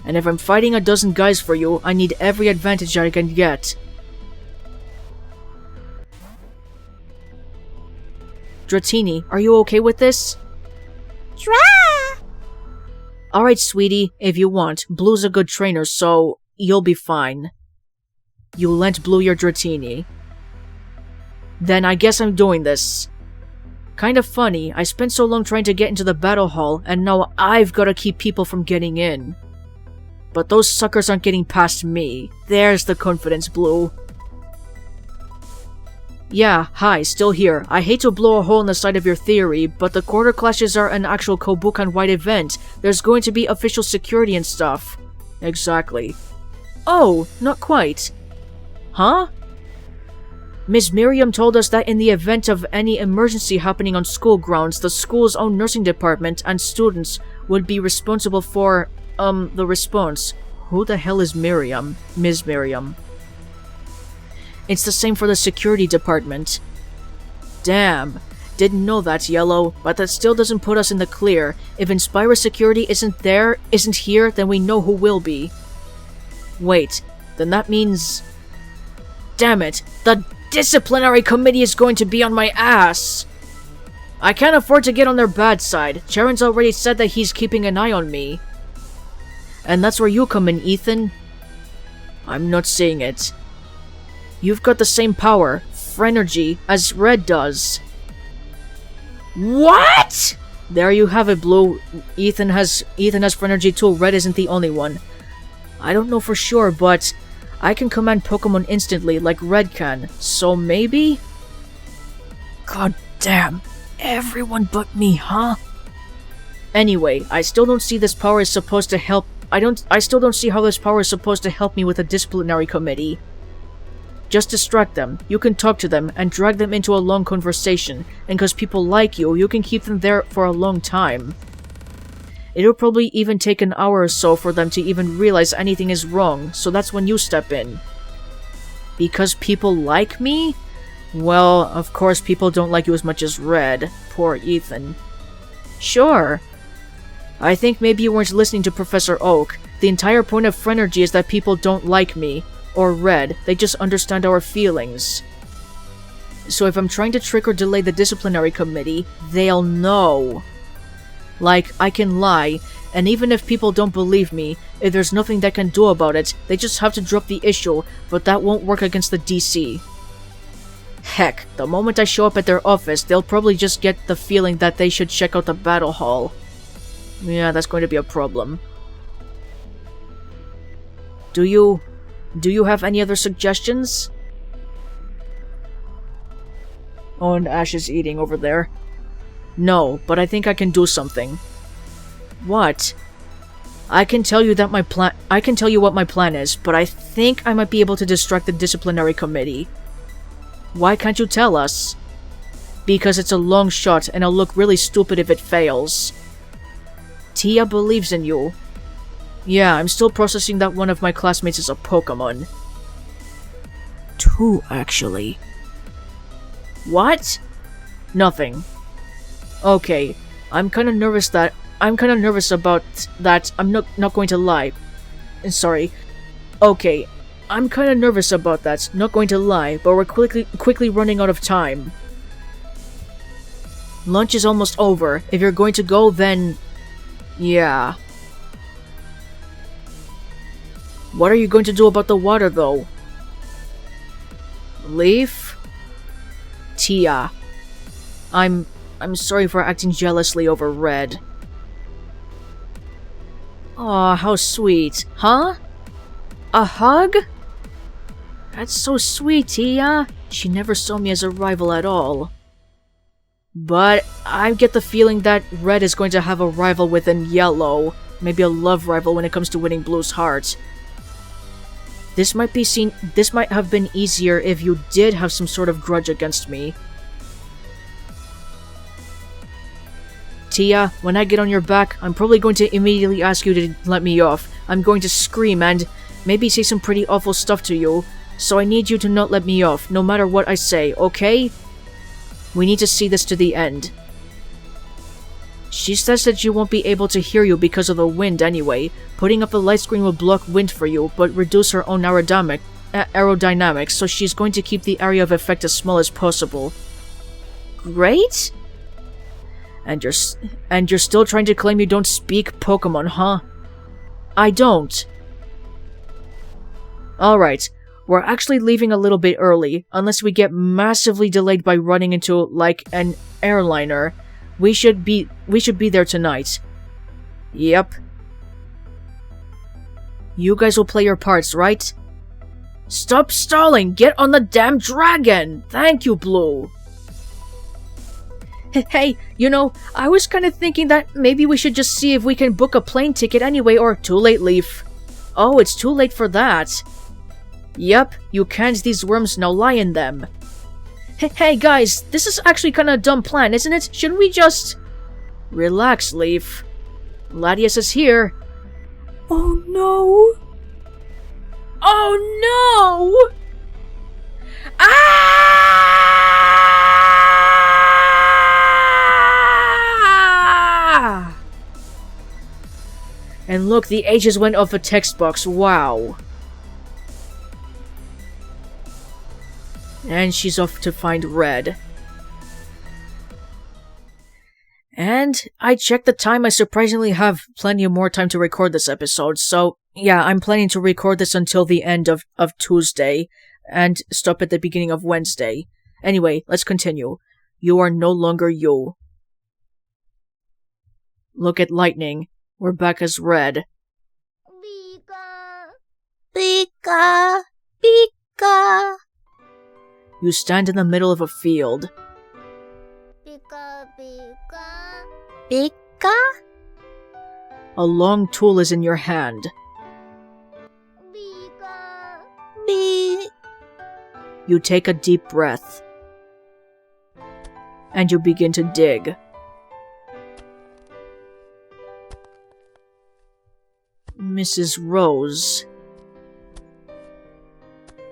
And if I'm fighting a dozen guys for you, I need every advantage I can get. Dratini, are you okay with this? Dra! Alright, sweetie, if you want. Blue's a good trainer, so you'll be fine. You lent Blue your Dratini. Then I guess I'm doing this. Kind of funny, I spent so long trying to get into the battle hall, and now I've gotta keep people from getting in. But those suckers aren't getting past me. There's the confidence, Blue. Yeah, hi, still here. I hate to blow a hole in the side of your theory, but the quarter clashes are an actual Kobukan-wide event. There's going to be official security and stuff. Exactly. Oh, not quite. Huh? Ms. Miriam told us that in the event of any emergency happening on school grounds, the school's own nursing department and students would be responsible for, the response. Who the hell is Miriam? Ms. Miriam. It's the same for the security department. Damn. Didn't know that, Yellow, but that still doesn't put us in the clear. If Inspira Security isn't here, then we know who will be. Wait, then that means... Damn it, the disciplinary committee is going to be on my ass! I can't afford to get on their bad side. Charon's already said that he's keeping an eye on me. And that's where you come in, Ethan. I'm not seeing it. You've got the same power, Phrenergy, as Red does. What?! There you have it, Blue. Ethan has Phrenergy too. Red isn't the only one. I don't know for sure, but I can command Pokémon instantly like Red can, so maybe? God damn. Everyone but me, huh? Anyway, I still don't see this power is supposed to help. I still don't see how this power is supposed to help me with a disciplinary committee. Just distract them, you can talk to them, and drag them into a long conversation, and cause people like you can keep them there for a long time. It'll probably even take an hour or so for them to even realize anything is wrong, so that's when you step in. Because people like me? Well, of course people don't like you as much as Red. Poor Ethan. Sure. I think maybe you weren't listening to Professor Oak. The entire point of Phrenergy is that people don't like me. Or Red, they just understand our feelings. So if I'm trying to trick or delay the disciplinary committee, they'll know. Like, I can lie, and even if people don't believe me, if there's nothing they can do about it, they just have to drop the issue, but that won't work against the DC. Heck, the moment I show up at their office, they'll probably just get the feeling that they should check out the battle hall. Yeah, that's going to be a problem. Do you have any other suggestions? Oh, and Ash is eating over there. No, but I think I can do something. What? I can tell you what my plan is, but I think I might be able to distract the disciplinary committee. Why can't you tell us? Because it's a long shot and I'll look really stupid if it fails. Tia believes in you. Yeah, I'm still processing that one of my classmates is a Pokémon. 2, actually. What? Nothing. Okay, I'm kinda nervous about that. I'm not going to lie. Sorry. Okay, I'm kinda nervous about that, not going to lie, but we're quickly running out of time. Lunch is almost over. If you're going to go, then... yeah. What are you going to do about the water, though? Leaf? Tia. I'm sorry for acting jealously over Red. Aw, how sweet. Huh? A hug? That's so sweet, Tia. She never saw me as a rival at all. But I get the feeling that Red is going to have a rival within Yellow. Maybe a love rival when it comes to winning Blue's heart. This might have been easier if you did have some sort of grudge against me. Tia, when I get on your back, I'm probably going to immediately ask you to let me off. I'm going to scream and maybe say some pretty awful stuff to you. So I need you to not let me off, no matter what I say, okay? We need to see this to the end. She says that she won't be able to hear you because of the wind anyway. Putting up a light screen will block wind for you, but reduce her own aerodynamics, so she's going to keep the area of effect as small as possible. Great? And you're still trying to claim you don't speak Pokémon, huh? I don't. Alright, we're actually leaving a little bit early, unless we get massively delayed by running into, like, an airliner. We should be there tonight. Yep. You guys will play your parts, right? Stop stalling! Get on the damn dragon! Thank you, Blue! Hey, you know, I was kinda thinking that maybe we should just see if we can book a plane ticket anyway, or too late, Leaf. Oh, it's too late for that. Yep, you can't. These worms now lie in them. Hey guys, this is actually kinda a dumb plan, isn't it? Shouldn't we just... Relax, Leaf. Latias is here. Oh no! Oh no! Ah! And look, the ages went off a text box. Wow. And she's off to find Red. And I checked the time. I surprisingly have plenty of more time to record this episode, so yeah, I'm planning to record this until the end of Tuesday, and stop at the beginning of Wednesday. Anyway, let's continue. You are no longer you. Look at Lightning. We're back as Red. Pika. Pika. Pika. You stand in the middle of a field. Pika. Pika. Pika. A long tool is in your hand. Pika. Pika. You take a deep breath. And you begin to dig. Mrs. Rose.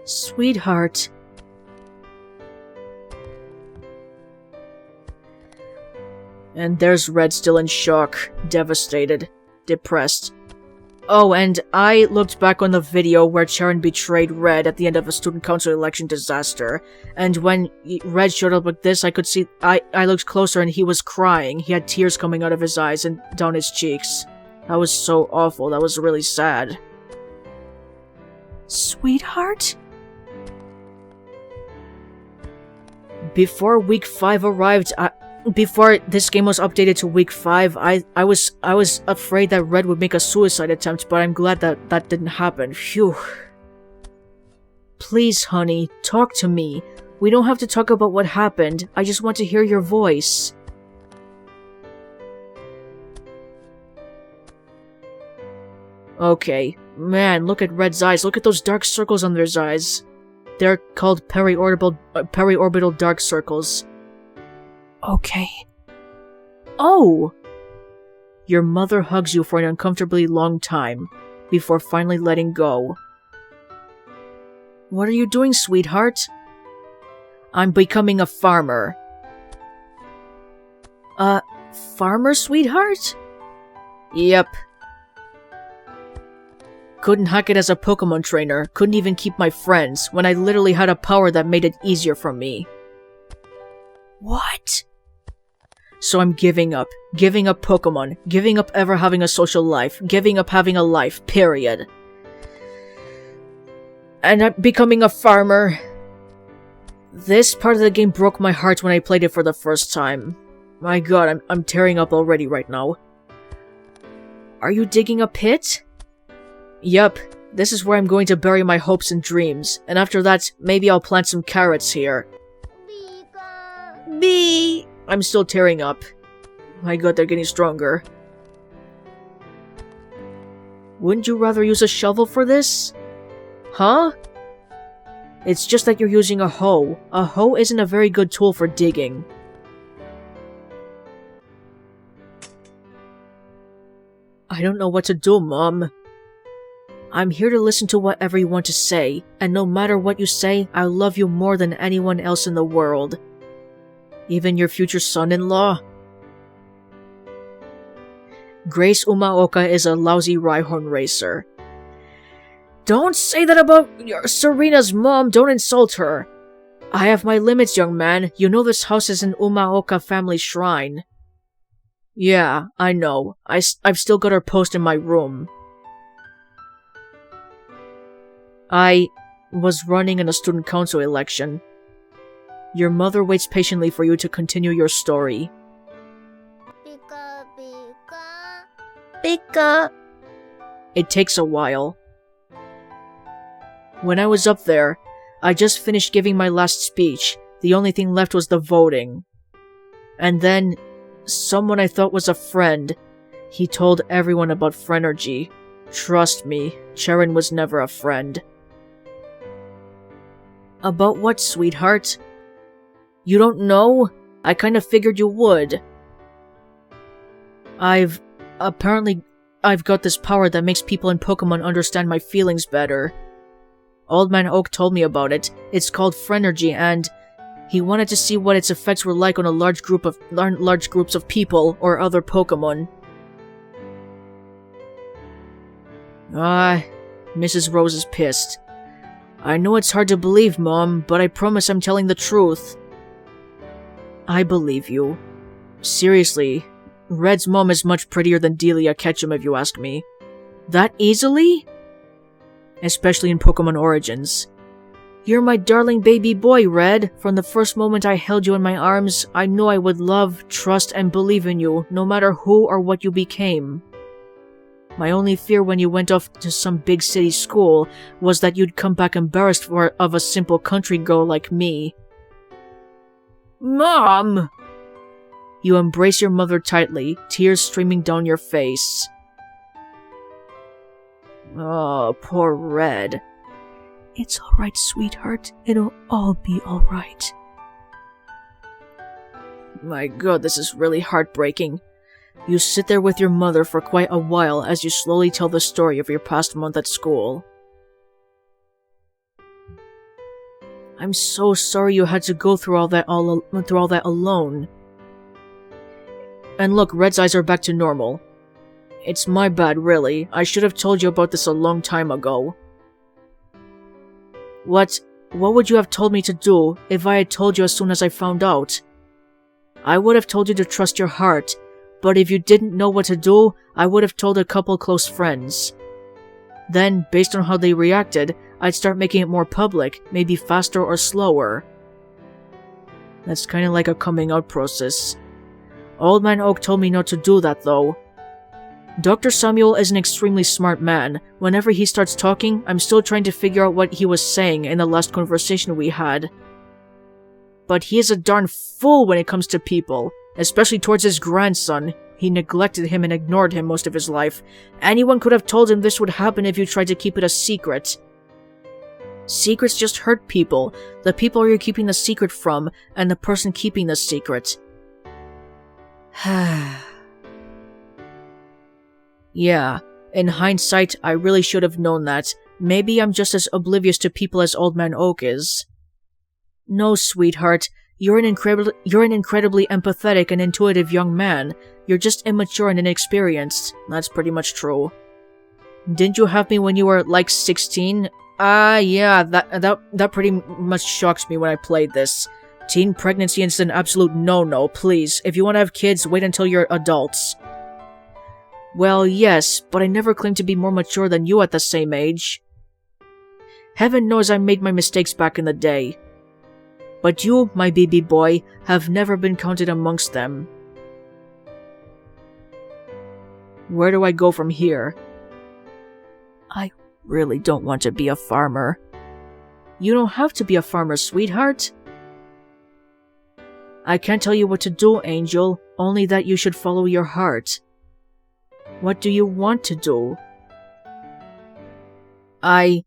Sweetheart. And there's Red still in shock, devastated, depressed. Oh, and I looked back on the video where Charon betrayed Red at the end of a student council election disaster, and when Red showed up like this, I could see- I looked closer and he was crying. He had tears coming out of his eyes and down his cheeks. That was so awful. That was really sad. Sweetheart? Before week 5 arrived, before this game was updated to week 5, I was afraid that Red would make a suicide attempt, but I'm glad that that didn't happen. Phew. Please, honey, talk to me. We don't have to talk about what happened. I just want to hear your voice. Okay. Man, look at Red's eyes. Look at those dark circles on their eyes. They're called periorbital dark circles. Okay. Oh! Your mother hugs you for an uncomfortably long time, before finally letting go. What are you doing, sweetheart? I'm becoming a farmer. Farmer, sweetheart? Yep. Couldn't hack it as a Pokémon trainer, couldn't even keep my friends, when I literally had a power that made it easier for me. What? So I'm giving up. Giving up Pokémon. Giving up ever having a social life. Giving up having a life, period. And I'm becoming a farmer. This part of the game broke my heart when I played it for the first time. My god, I'm tearing up already right now. Are you digging a pit? Yup, this is where I'm going to bury my hopes and dreams, and after that, maybe I'll plant some carrots here. Bee! I'm still tearing up. My god, they're getting stronger. Wouldn't you rather use a shovel for this? Huh? It's just that you're using a hoe. A hoe isn't a very good tool for digging. I don't know what to do, Mom. I'm here to listen to whatever you want to say, and no matter what you say, I love you more than anyone else in the world. Even your future son-in-law? Grace Umaoka is a lousy Rhyhorn racer. Don't say that about Serena's mom, don't insult her. I have my limits, young man. You know this house is an Umaoka family shrine. Yeah, I know. I've still got her post in my room. I was running in a student council election. Your mother waits patiently for you to continue your story. Pika, pika. Pika. It takes a while. When I was up there, I just finished giving my last speech. The only thing left was the voting. And then, someone I thought was a friend, he told everyone about Phrenergy. Trust me, Charon was never a friend. About what, sweetheart? You don't know? I kinda figured you would. I've got this power that makes people in Pokémon understand my feelings better. Old Man Oak told me about it. It's called Phrenergy, and he wanted to see what its effects were like on a large groups of people or other Pokémon. Mrs. Rose is pissed. I know it's hard to believe, Mom, but I promise I'm telling the truth. I believe you. Seriously, Red's mom is much prettier than Delia Ketchum if you ask me. That easily? Especially in Pokémon Origins. You're my darling baby boy, Red. From the first moment I held you in my arms, I knew I would love, trust, and believe in you, no matter who or what you became. My only fear when you went off to some big city school was that you'd come back embarrassed of a simple country girl like me. Mom! You embrace your mother tightly, tears streaming down your face. Oh, poor Red. It's alright, sweetheart. It'll all be alright. My god, this is really heartbreaking. You sit there with your mother for quite a while as you slowly tell the story of your past month at school. I'm so sorry you had to go through all that alone. And look, Red's eyes are back to normal. It's my bad, really. I should have told you about this a long time ago. What would you have told me to do if I had told you as soon as I found out? I would have told you to trust your heart, but if you didn't know what to do, I would have told a couple close friends. Then, based on how they reacted, I'd start making it more public, maybe faster or slower. That's kinda like a coming out process. Old Man Oak told me not to do that, though. Dr. Samuel is an extremely smart man. Whenever he starts talking, I'm still trying to figure out what he was saying in the last conversation we had. But he is a darn fool when it comes to people, especially towards his grandson. He neglected him and ignored him most of his life. Anyone could have told him this would happen if you tried to keep it a secret. Secrets just hurt people. The people you're keeping the secret from, and the person keeping the secret. Yeah, in hindsight, I really should have known that. Maybe I'm just as oblivious to people as Old Man Oak is. No, sweetheart, you're an incredibly empathetic and intuitive young man. You're just immature and inexperienced. That's pretty much true. Didn't you have me when you were, like, 16? Yeah, that pretty much shocks me when I played this. Teen pregnancy is an absolute no-no, please. If you want to have kids, wait until you're adults. Well, yes, but I never claimed to be more mature than you at the same age. Heaven knows I made my mistakes back in the day. But you, my baby boy, have never been counted amongst them. Where do I go from here? I really don't want to be a farmer. You don't have to be a farmer, sweetheart. I can't tell you what to do, Angel, only that you should follow your heart. What do you want to do? I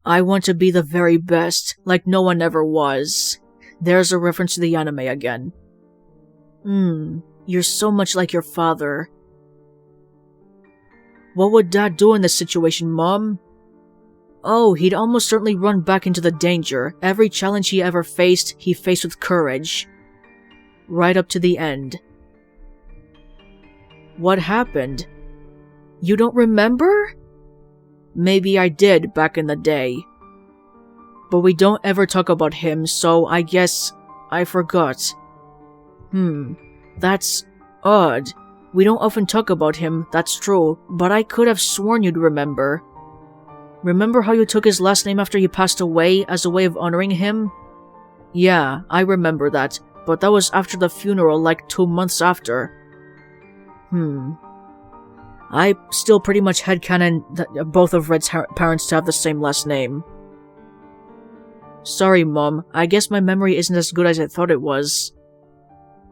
want to be the very best, like no one ever was. There's a reference to the anime again. You're so much like your father. What would Dad do in this situation, Mom? Oh, he'd almost certainly run back into the danger. Every challenge he ever faced, he faced with courage. Right up to the end. What happened? You don't remember? Maybe I did back in the day. But we don't ever talk about him, so I guess I forgot. That's odd. We don't often talk about him, that's true, but I could have sworn you'd remember. Remember how you took his last name after he passed away as a way of honoring him? Yeah, I remember that, but that was after the funeral, like 2 months after. I still pretty much headcanon that both of Red's parents to have the same last name. Sorry, Mom. I guess my memory isn't as good as I thought it was.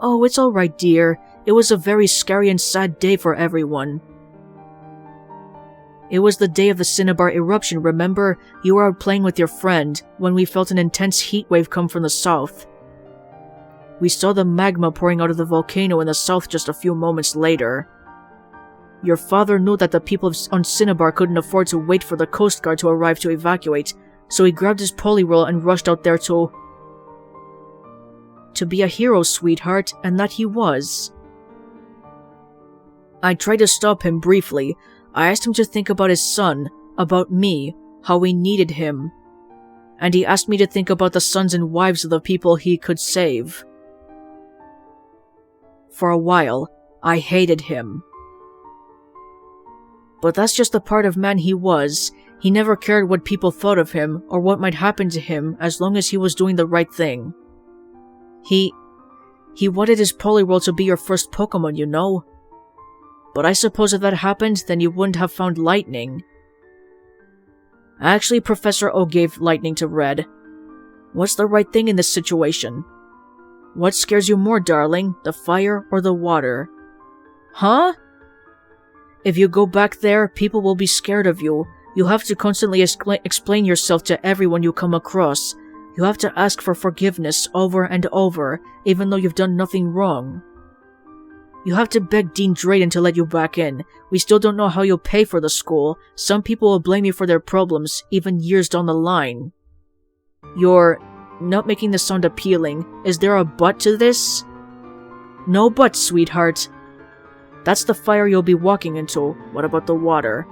Oh, it's alright, dear. It was a very scary and sad day for everyone. It was the day of the Cinnabar eruption, remember? You were out playing with your friend when we felt an intense heat wave come from the south. We saw the magma pouring out of the volcano in the south just a few moments later. Your father knew that the people on Cinnabar couldn't afford to wait for the Coast Guard to arrive to evacuate, so he grabbed his polyroll and rushed out there to be a hero, sweetheart, and that he was. I tried to stop him briefly. I asked him to think about his son, about me, how we needed him. And he asked me to think about the sons and wives of the people he could save. For a while, I hated him. But that's just the part of man he was. He never cared what people thought of him or what might happen to him as long as he was doing the right thing. He wanted his Poliwhirl to be your first Pokémon, you know? But I suppose if that happened, then you wouldn't have found Lightning. Actually, Professor O gave Lightning to Red. What's the right thing in this situation? What scares you more, darling, the fire or the water? Huh? If you go back there, people will be scared of you. You'll have to constantly explain yourself to everyone you come across. You have to ask for forgiveness over and over, even though you've done nothing wrong. You have to beg Dean Drayden to let you back in. We still don't know how you'll pay for the school. Some people will blame you for their problems, even years down the line. You're not making this sound appealing. Is there a but to this? No but, sweetheart. That's the fire you'll be walking into. What about the water?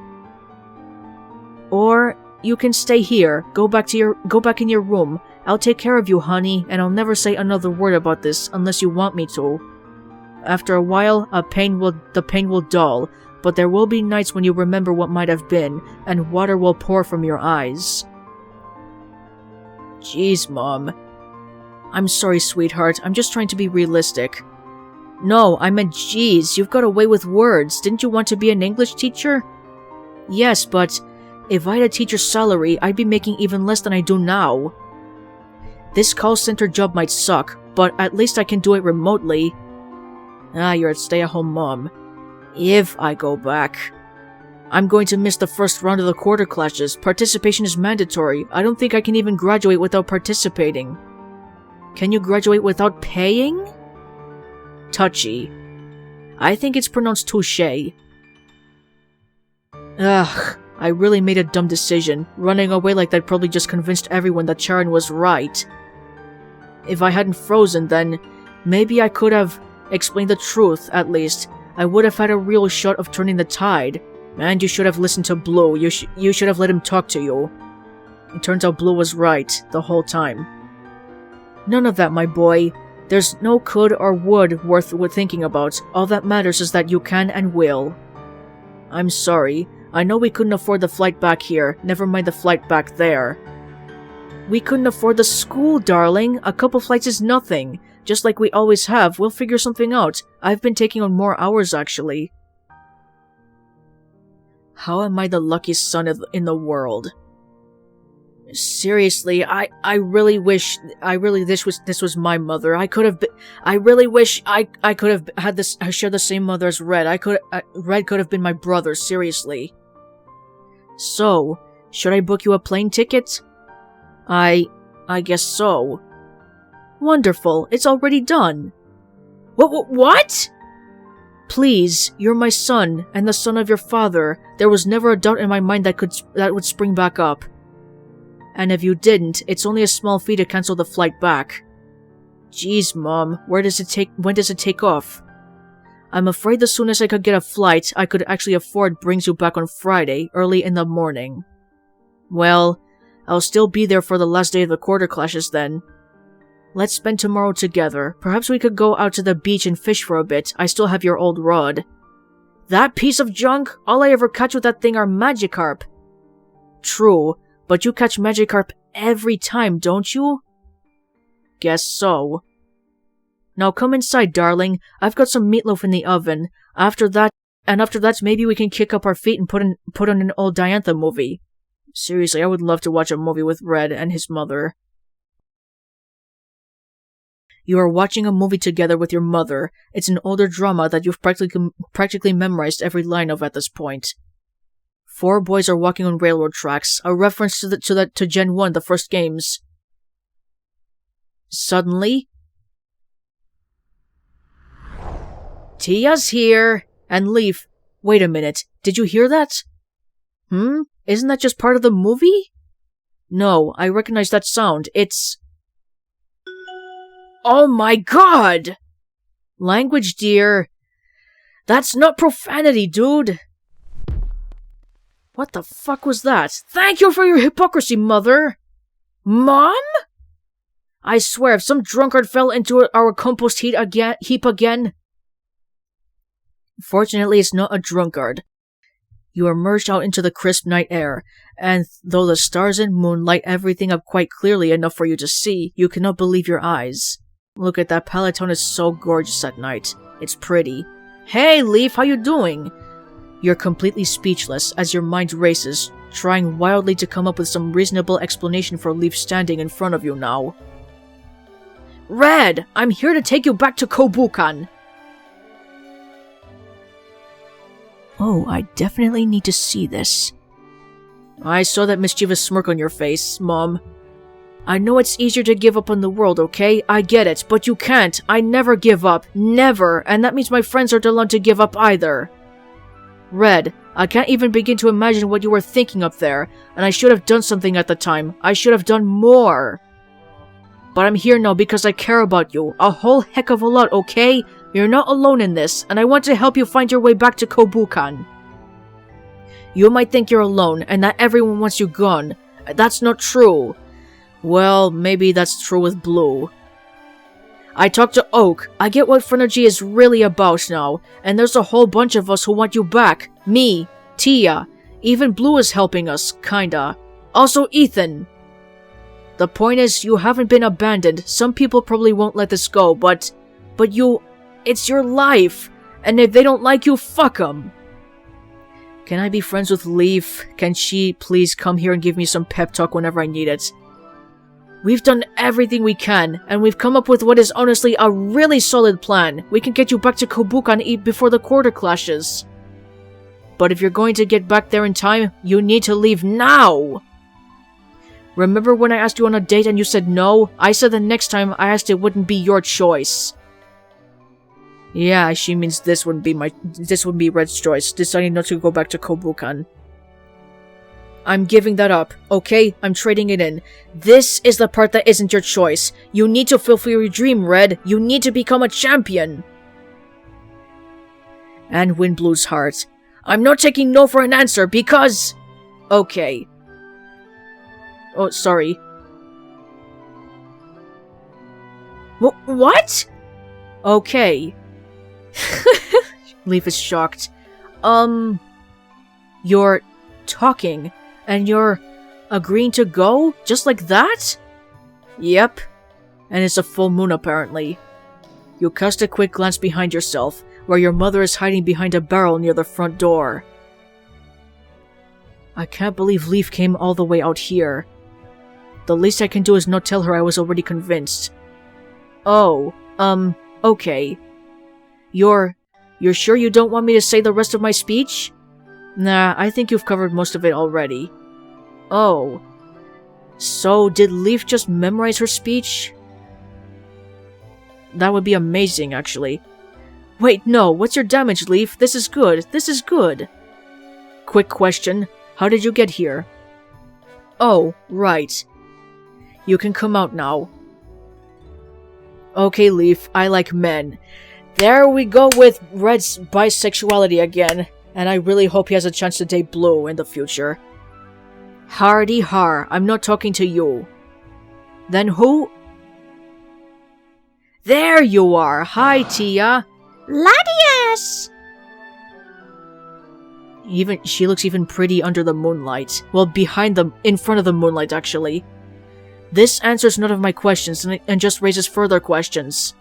Or you can stay here. Go back in your room. I'll take care of you, honey, and I'll never say another word about this unless you want me to. After a while, the pain will dull, but there will be nights when you remember what might have been, and water will pour from your eyes. Jeez, Mom. I'm sorry, sweetheart. I'm just trying to be realistic. No, I meant jeez, you've got a way with words. Didn't you want to be an English teacher? Yes, but if I had a teacher's salary, I'd be making even less than I do now. This call center job might suck, but at least I can do it remotely. You're a stay-at-home mom. If I go back. I'm going to miss the first round of the quarter classes. Participation is mandatory. I don't think I can even graduate without participating. Can you graduate without paying? Touchy. I think it's pronounced touche. Ugh, I really made a dumb decision. Running away like that probably just convinced everyone that Charon was right. If I hadn't frozen, then maybe I could have explained the truth, at least. I would have had a real shot of turning the tide. And you should have listened to Blue. You should have let him talk to you. It turns out Blue was right the whole time. None of that, my boy. There's no could or would worth thinking about. All that matters is that you can and will. I'm sorry. I know we couldn't afford the flight back here. Never mind the flight back there. We couldn't afford the school, darling. A couple flights is nothing. Just like we always have. We'll figure something out. I've been taking on more hours, actually. How am I the luckiest son in the world? Seriously, I really wish this was my mother. I really wish I could have had this. I share the same mother as Red. Red could have been my brother. Seriously. So, should I book you a plane ticket? I guess so. Wonderful. It's already done. What? Please, you're my son, and the son of your father. There was never a doubt in my mind that would spring back up. And if you didn't, it's only a small fee to cancel the flight back. Jeez, Mom, when does it take off? I'm afraid the soonest I could get a flight I could actually afford brings you back on Friday, early in the morning. Well, I'll still be there for the last day of the quarter clashes then. Let's spend tomorrow together. Perhaps we could go out to the beach and fish for a bit. I still have your old rod. That piece of junk? All I ever catch with that thing are Magikarp. True, but you catch Magikarp every time, don't you? Guess so. Now come inside, darling. I've got some meatloaf in the oven. After that, maybe we can kick up our feet and put on an old Diantha movie. Seriously, I would love to watch a movie with Red and his mother. You are watching a movie together with your mother. It's an older drama that you've practically memorized every line of at this point. 4 boys are walking on railroad tracks, a reference to Gen 1, the first games. Suddenly, Tia's here! And Leaf, wait a minute, did you hear that? Isn't that just part of the movie? No, I recognize that sound. It's... Oh my god! Language, dear. That's not profanity, dude. What the fuck was that? Thank you for your hypocrisy, Mother! Mom? I swear, if some drunkard fell into our compost heap again... Fortunately, it's not a drunkard. You emerged out into the crisp night air, and though the stars and moon light everything up quite clearly enough for you to see, you cannot believe your eyes. Look at that, Pallet Town is so gorgeous at night. It's pretty. Hey, Leaf, how you doing? You're completely speechless as your mind races, trying wildly to come up with some reasonable explanation for Leaf standing in front of you now. Red, I'm here to take you back to Kobukan. Oh, I definitely need to see this. I saw that mischievous smirk on your face, Mom. I know it's easier to give up on the world, okay? I get it, but you can't. I never give up. Never. And that means my friends aren't allowed to give up either. Red, I can't even begin to imagine what you were thinking up there, and I should have done something at the time. I should have done more. But I'm here now because I care about you. A whole heck of a lot, okay? You're not alone in this, and I want to help you find your way back to Kobukan. You might think you're alone, and that everyone wants you gone. That's not true. Well, maybe that's true with Blue. I talked to Oak. I get what Phrenergy is really about now, and there's a whole bunch of us who want you back. Me, Tia, even Blue is helping us, kinda. Also Ethan. The point is, you haven't been abandoned. Some people probably won't let this go, but you... It's your life, and if they don't like you, fuck them. Can I be friends with Leaf? Can she please come here and give me some pep talk whenever I need it? We've done everything we can, and we've come up with what is honestly a really solid plan. We can get you back to Kobukan before the quarter clashes. But if you're going to get back there in time, you need to leave now! Remember when I asked you on a date and you said no? I said the next time I asked it wouldn't be your choice. Yeah, she means this wouldn't be Red's choice, deciding not to go back to Kobukan. I'm giving that up, okay? I'm trading it in. This is the part that isn't your choice. You need to fulfill your dream, Red. You need to become a champion. And win Blue's heart. I'm not taking no for an answer because... Okay. Oh, sorry. What? Okay. Leaf is shocked. You're talking, and you're agreeing to go? Just like that? Yep. And it's a full moon, apparently. You cast a quick glance behind yourself, where your mother is hiding behind a barrel near the front door. I can't believe Leaf came all the way out here. The least I can do is not tell her I was already convinced. Oh, okay. You're sure you don't want me to say the rest of my speech? Nah, I think you've covered most of it already. Oh. So, did Leaf just memorize her speech? That would be amazing, actually. Wait, no, what's your damage, Leaf? This is good, this is good. Quick question, how did you get here? Oh, right. You can come out now. Okay, Leaf, I like men. There we go with Red's bisexuality again, and I really hope he has a chance to date Blue in the future. Hardy har, I'm not talking to you. Then who? There you are! Hi, Tia! Latias! She looks even pretty under the moonlight. Well, in front of the moonlight, actually. This answers none of my questions and just raises further questions.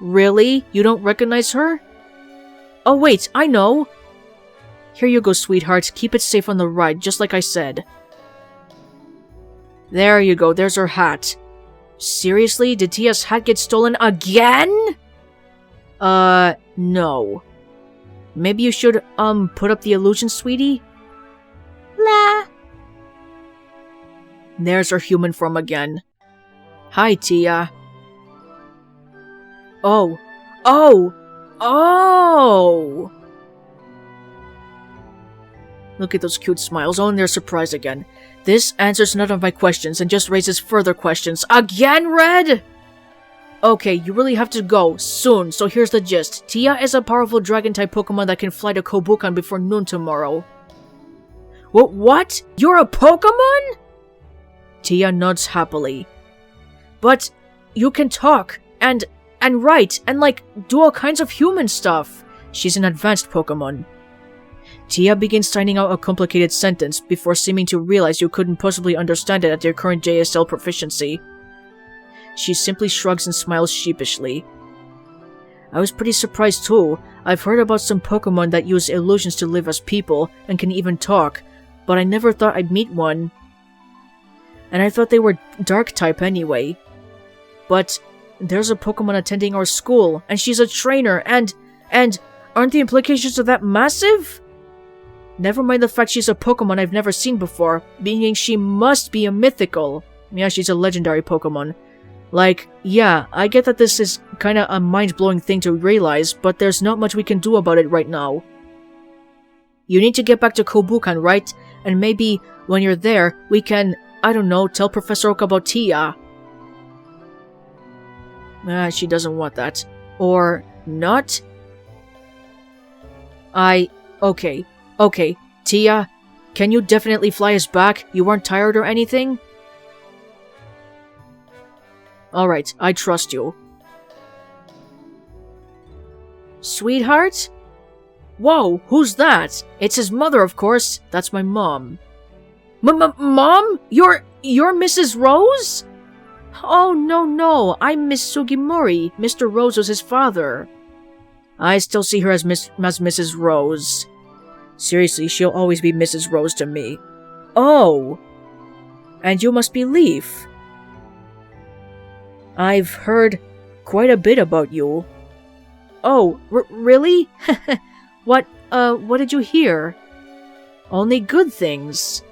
Really? You don't recognize her? Oh wait, I know! Here you go, sweetheart. Keep it safe on the ride, just like I said. There you go, there's her hat. Seriously? Did Tia's hat get stolen again? No. Maybe you should, put up the illusion, sweetie? La. There's her human form again. Hi, Tia. Oh. Look at those cute smiles. Oh, and they're surprised again. This answers none of my questions and just raises further questions. Again, Red? Okay, you really have to go soon, so here's the gist. Tia is a powerful dragon-type Pokemon that can fly to Kobukan before noon tomorrow. What? You're a Pokemon? Tia nods happily. But you can talk, and write, and do all kinds of human stuff. She's an advanced Pokemon. Tia begins signing out a complicated sentence before seeming to realize you couldn't possibly understand it at your current JSL proficiency. She simply shrugs and smiles sheepishly. I was pretty surprised too. I've heard about some Pokemon that use illusions to live as people and can even talk, but I never thought I'd meet one. And I thought they were dark type anyway. But there's a Pokemon attending our school, and she's a trainer, and aren't the implications of that massive? Never mind the fact she's a Pokemon I've never seen before, meaning she must be a mythical. Yeah, she's a legendary Pokemon. Yeah, I get that this is kinda a mind-blowing thing to realize, but there's not much we can do about it right now. You need to get back to Kobukan, right? And maybe, when you're there, we can, I don't know, tell Professor Oak about Tia. She doesn't want that. Or not? Okay, Tia, can you definitely fly us back? You weren't tired or anything? Alright, I trust you. Sweetheart? Whoa, who's that? It's his mother, of course. That's my mom. Mom? You're Mrs. Rose? Oh, no, I'm Miss Sugimori. Mr. Rose was his father. I still see her as Mrs. Rose. Seriously, she'll always be Mrs. Rose to me. Oh! And you must be Leaf. I've heard quite a bit about you. Oh, really? What did you hear? Only good things.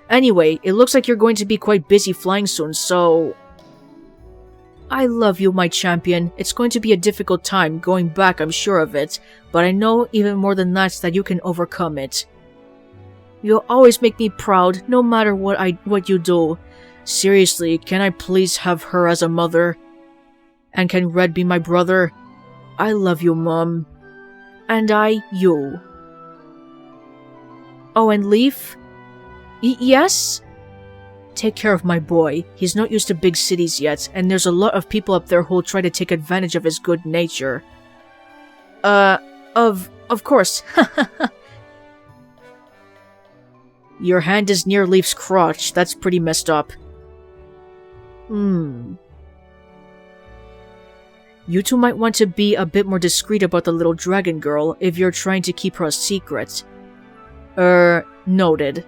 Anyway, it looks like you're going to be quite busy flying soon, so... I love you, my champion. It's going to be a difficult time going back, I'm sure of it, but I know even more than that you can overcome it. You'll always make me proud, no matter what you do. Seriously, can I please have her as a mother? And can Red be my brother? I love you, Mom. And you. Oh, and Leaf? Yes? Take care of my boy. He's not used to big cities yet, and there's a lot of people up there who'll try to take advantage of his good nature. Of course. Your hand is near Leaf's crotch. That's pretty messed up. You two might want to be a bit more discreet about the little dragon girl if you're trying to keep her a secret. Noted.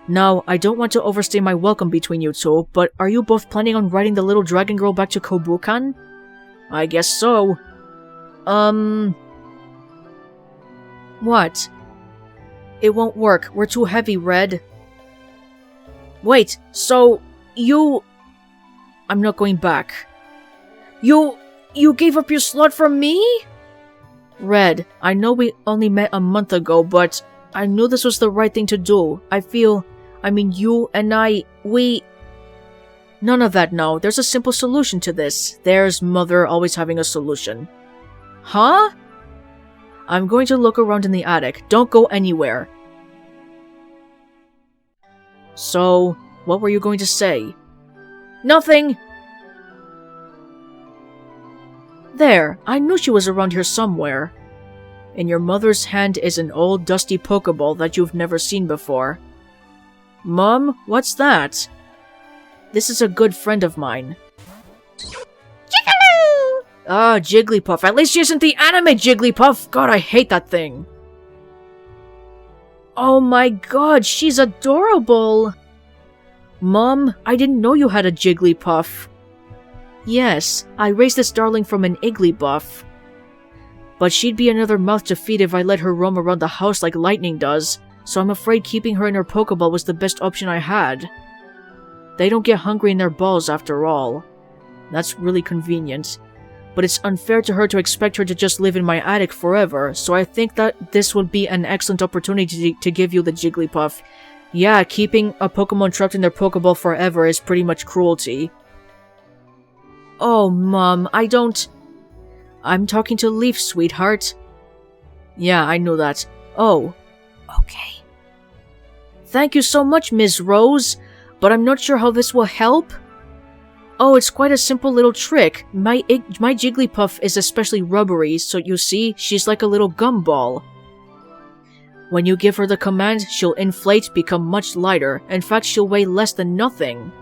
Now, I don't want to overstay my welcome between you two, but are you both planning on riding the little dragon girl back to Kobukan? I guess so. What? It won't work. We're too heavy, Red. Wait, so you... I'm not going back. You gave up your slot for me? Red, I know we only met a month ago, but I knew this was the right thing to do. You and I, we... None of that now. There's a simple solution to this. There's Mother always having a solution. Huh? I'm going to look around in the attic. Don't go anywhere. So, what were you going to say? Nothing! There, I knew she was around here somewhere. In your mother's hand is an old dusty Pokeball that you've never seen before. Mom, what's that? This is a good friend of mine. Jiggly! Ah, Jigglypuff. At least she isn't the anime Jigglypuff. God, I hate that thing. Oh my god, she's adorable. Mom, I didn't know you had a Jigglypuff. Yes, I raised this darling from an Igglybuff. But she'd be another mouth to feed if I let her roam around the house like Lightning does, so I'm afraid keeping her in her Pokeball was the best option I had. They don't get hungry in their balls after all. That's really convenient. But it's unfair to her to expect her to just live in my attic forever, so I think that this would be an excellent opportunity to give you the Jigglypuff. Yeah, keeping a Pokemon trapped in their Pokeball forever is pretty much cruelty. Oh, Mom, I'm talking to Leaf, sweetheart. Yeah, I knew that. Oh. Okay. Thank you so much, Ms. Rose, but I'm not sure how this will help. Oh, it's quite a simple little trick. My Jigglypuff is especially rubbery, so you see, she's like a little gumball. When you give her the command, she'll inflate, become much lighter. In fact, she'll weigh less than nothing.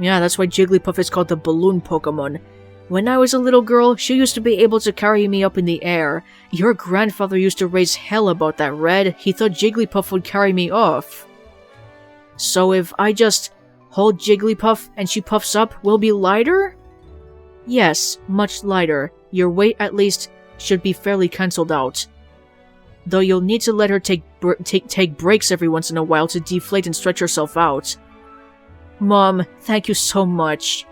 Yeah, that's why Jigglypuff is called the balloon Pokemon. When I was a little girl, she used to be able to carry me up in the air. Your grandfather used to raise hell about that, Red. He thought Jigglypuff would carry me off. So if I just hold Jigglypuff and she puffs up, we'll be lighter? Yes, much lighter. Your weight, at least, should be fairly cancelled out. Though you'll need to let her take breaks every once in a while to deflate and stretch herself out. Mom, thank you so much.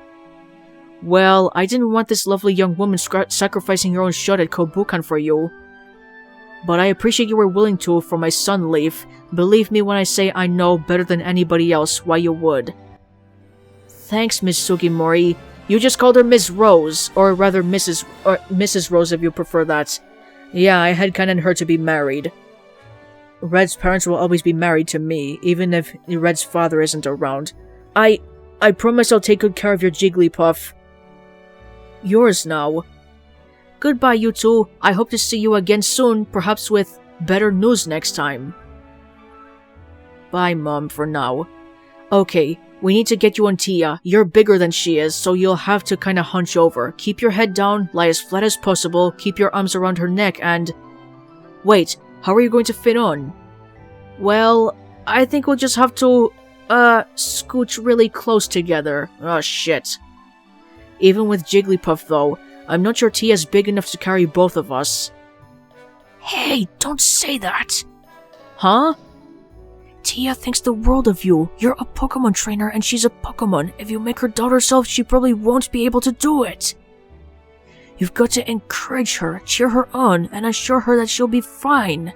Well, I didn't want this lovely young woman sacrificing her own shot at Kobukan for you. But I appreciate you were willing to for my son, Leaf. Believe me when I say I know better than anybody else why you would. Thanks, Miss Sugimori. You just called her Miss Rose, or rather Mrs. Rose if you prefer that. Yeah, I headcanon her to be married. Red's parents will always be married to me, even if Red's father isn't around. I promise I'll take good care of your Jigglypuff. Yours now. Goodbye, you two. I hope to see you again soon, perhaps with better news next time. Bye, Mom, for now. Okay, we need to get you on Tia. You're bigger than she is, so you'll have to kinda hunch over. Keep your head down, lie as flat as possible, keep your arms around her neck, and... Wait, how are you going to fit on? Well, I think we'll just have to, scooch really close together. Oh, shit. Even with Jigglypuff, though, I'm not sure Tia's big enough to carry both of us. Hey, don't say that! Huh? Tia thinks the world of you. You're a Pokemon trainer and she's a Pokemon. If you make her doubt herself, she probably won't be able to do it. You've got to encourage her, cheer her on, and assure her that she'll be fine.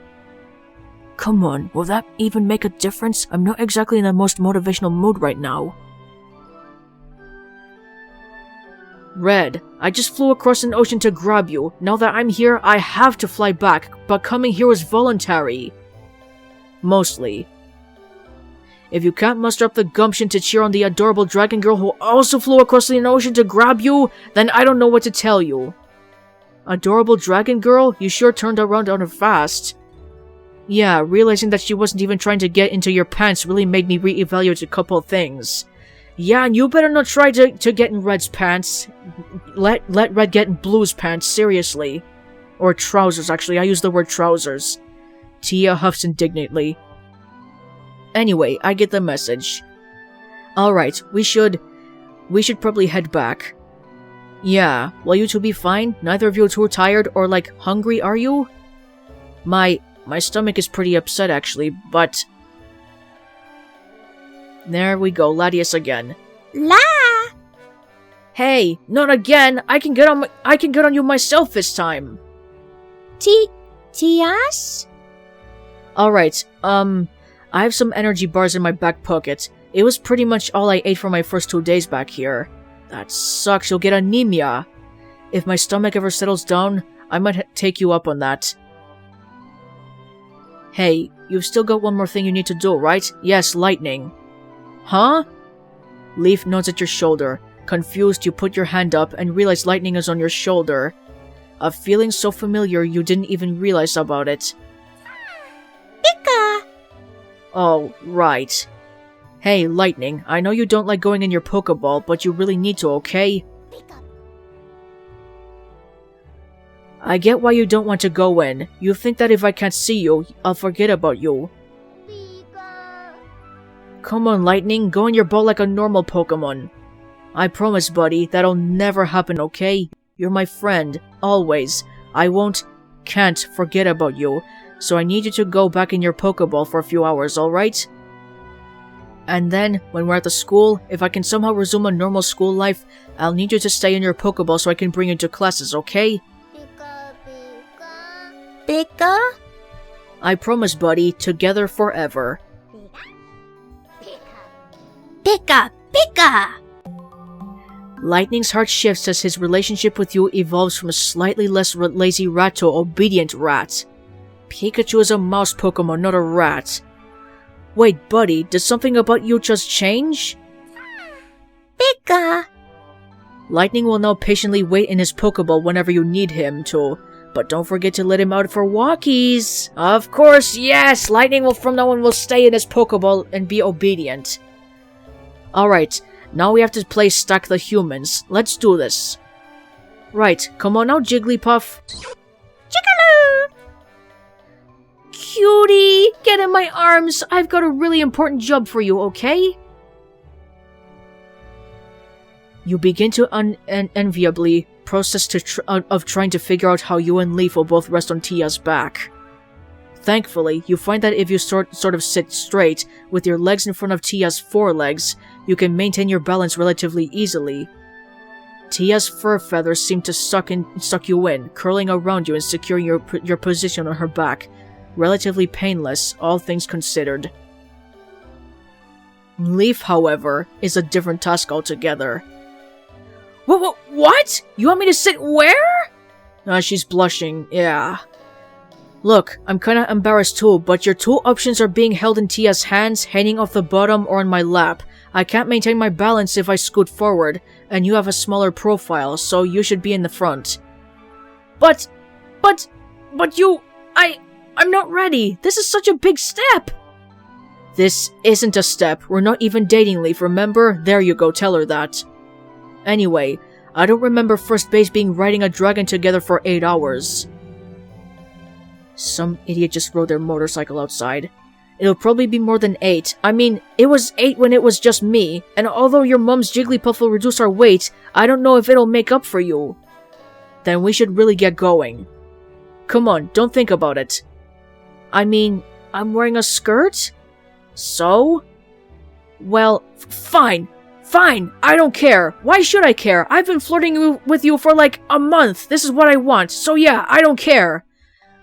Come on, will that even make a difference? I'm not exactly in the most motivational mood right now. Red, I just flew across an ocean to grab you. Now that I'm here, I have to fly back, but coming here was voluntary. Mostly. If you can't muster up the gumption to cheer on the adorable dragon girl who also flew across the ocean to grab you, then I don't know what to tell you. Adorable dragon girl? You sure turned around on her fast. Yeah, realizing that she wasn't even trying to get into your pants really made me reevaluate a couple things. Yeah, and you better not try to get in Red's pants. Let Red get in Blue's pants, seriously. Or trousers, actually. I use the word trousers. Tia huffs indignantly. Anyway, I get the message. Alright, we should probably head back. Yeah, will you two be fine? Neither of you are too tired or, like, hungry, are you? My stomach is pretty upset, actually, but... There we go, Latias again. La! Hey, not again! I can get on you myself this time! Tias? Alright, I have some energy bars in my back pocket. It was pretty much all I ate for my first 2 days back here. That sucks, you'll get anemia. If my stomach ever settles down, I might take you up on that. Hey, you've still got one more thing you need to do, right? Yes, lightning. Huh? Leaf nods at your shoulder. Confused, you put your hand up and realize lightning is on your shoulder. A feeling so familiar you didn't even realize about it. Pika! Oh, right. Hey, Lightning, I know you don't like going in your Pokeball, but you really need to, okay? Pika! I get why you don't want to go in. You think that if I can't see you, I'll forget about you. Pika! Come on, Lightning, go in your ball like a normal Pokemon. I promise, buddy, that'll never happen, okay? You're my friend, always. I can't forget about you, so I need you to go back in your Pokeball for a few hours, alright? And then, when we're at the school, if I can somehow resume a normal school life, I'll need you to stay in your Pokeball so I can bring you to classes, okay? Pika, Pika. Pika? I promise, buddy, together forever. Pika. Pika, Pika! Lightning's heart shifts as his relationship with you evolves from a slightly less lazy rat to obedient rat. Pikachu is a mouse Pokemon, not a rat. Wait, buddy, did something about you just change? Pika! Lightning will now patiently wait in his Pokeball whenever you need him to, but don't forget to let him out for walkies. Of course, yes! Lightning will from now on will stay in his Pokeball and be obedient. Alright, now we have to play Stack the Humans. Let's do this. Right, come on now, Jigglypuff. Jigaloo! Cutie, get in my arms. I've got a really important job for you, okay? You begin to unenviably process of trying to figure out how you and Leaf will both rest on Tia's back. Thankfully, you find that if you sort of sit straight, with your legs in front of Tia's forelegs, you can maintain your balance relatively easily. Tia's fur feathers seem to suck you in, curling around you and securing your position on her back. Relatively painless, all things considered. Leaf, however, is a different task altogether. What? You want me to sit where? She's blushing, yeah. Look, I'm kinda embarrassed too, but your two options are being held in Tia's hands, hanging off the bottom, or on my lap. I can't maintain my balance if I scoot forward, and you have a smaller profile, so you should be in the front. But you... I'm not ready. This is such a big step. This isn't a step. We're not even dating, Leaf, remember? There you go, tell her that. Anyway, I don't remember first base being riding a dragon together for 8 hours. Some idiot just rode their motorcycle outside. It'll probably be more than 8. I mean, it was 8 when it was just me, and although your mom's Jigglypuff will reduce our weight, I don't know if it'll make up for you. Then we should really get going. Come on, don't think about it. I mean, I'm wearing a skirt? So? Well, fine, I don't care. Why should I care? I've been flirting with you for like a month. This is what I want, so yeah, I don't care.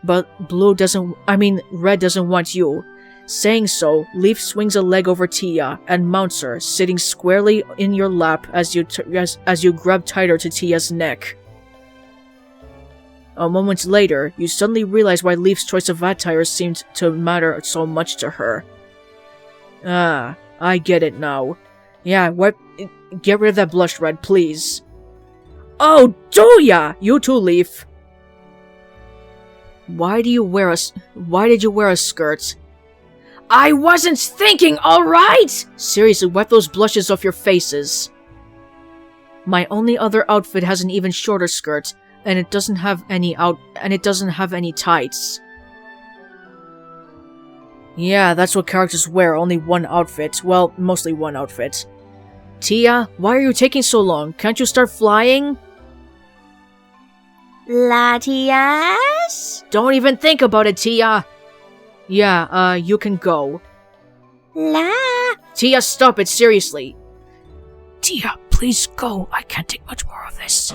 But Red doesn't want you. Saying so, Leaf swings a leg over Tia and mounts her, sitting squarely in your lap as you grab tighter to Tia's neck. A moment later, you suddenly realize why Leaf's choice of attire seemed to matter so much to her. Ah, I get it now. Yeah, get rid of that blush, Red, please. Oh, do ya? You too, Leaf. Why did you wear a skirt? I wasn't thinking, alright? Seriously, wipe those blushes off your faces. My only other outfit has an even shorter skirt, and it doesn't have any tights. Yeah, that's what characters wear, only one outfit. Well, mostly one outfit. Tia, why are you taking so long? Can't you start flying? Latias? Don't even think about it, Tia! Yeah, you can go. Tia, stop it, seriously. Tia, please go. I can't take much more of this.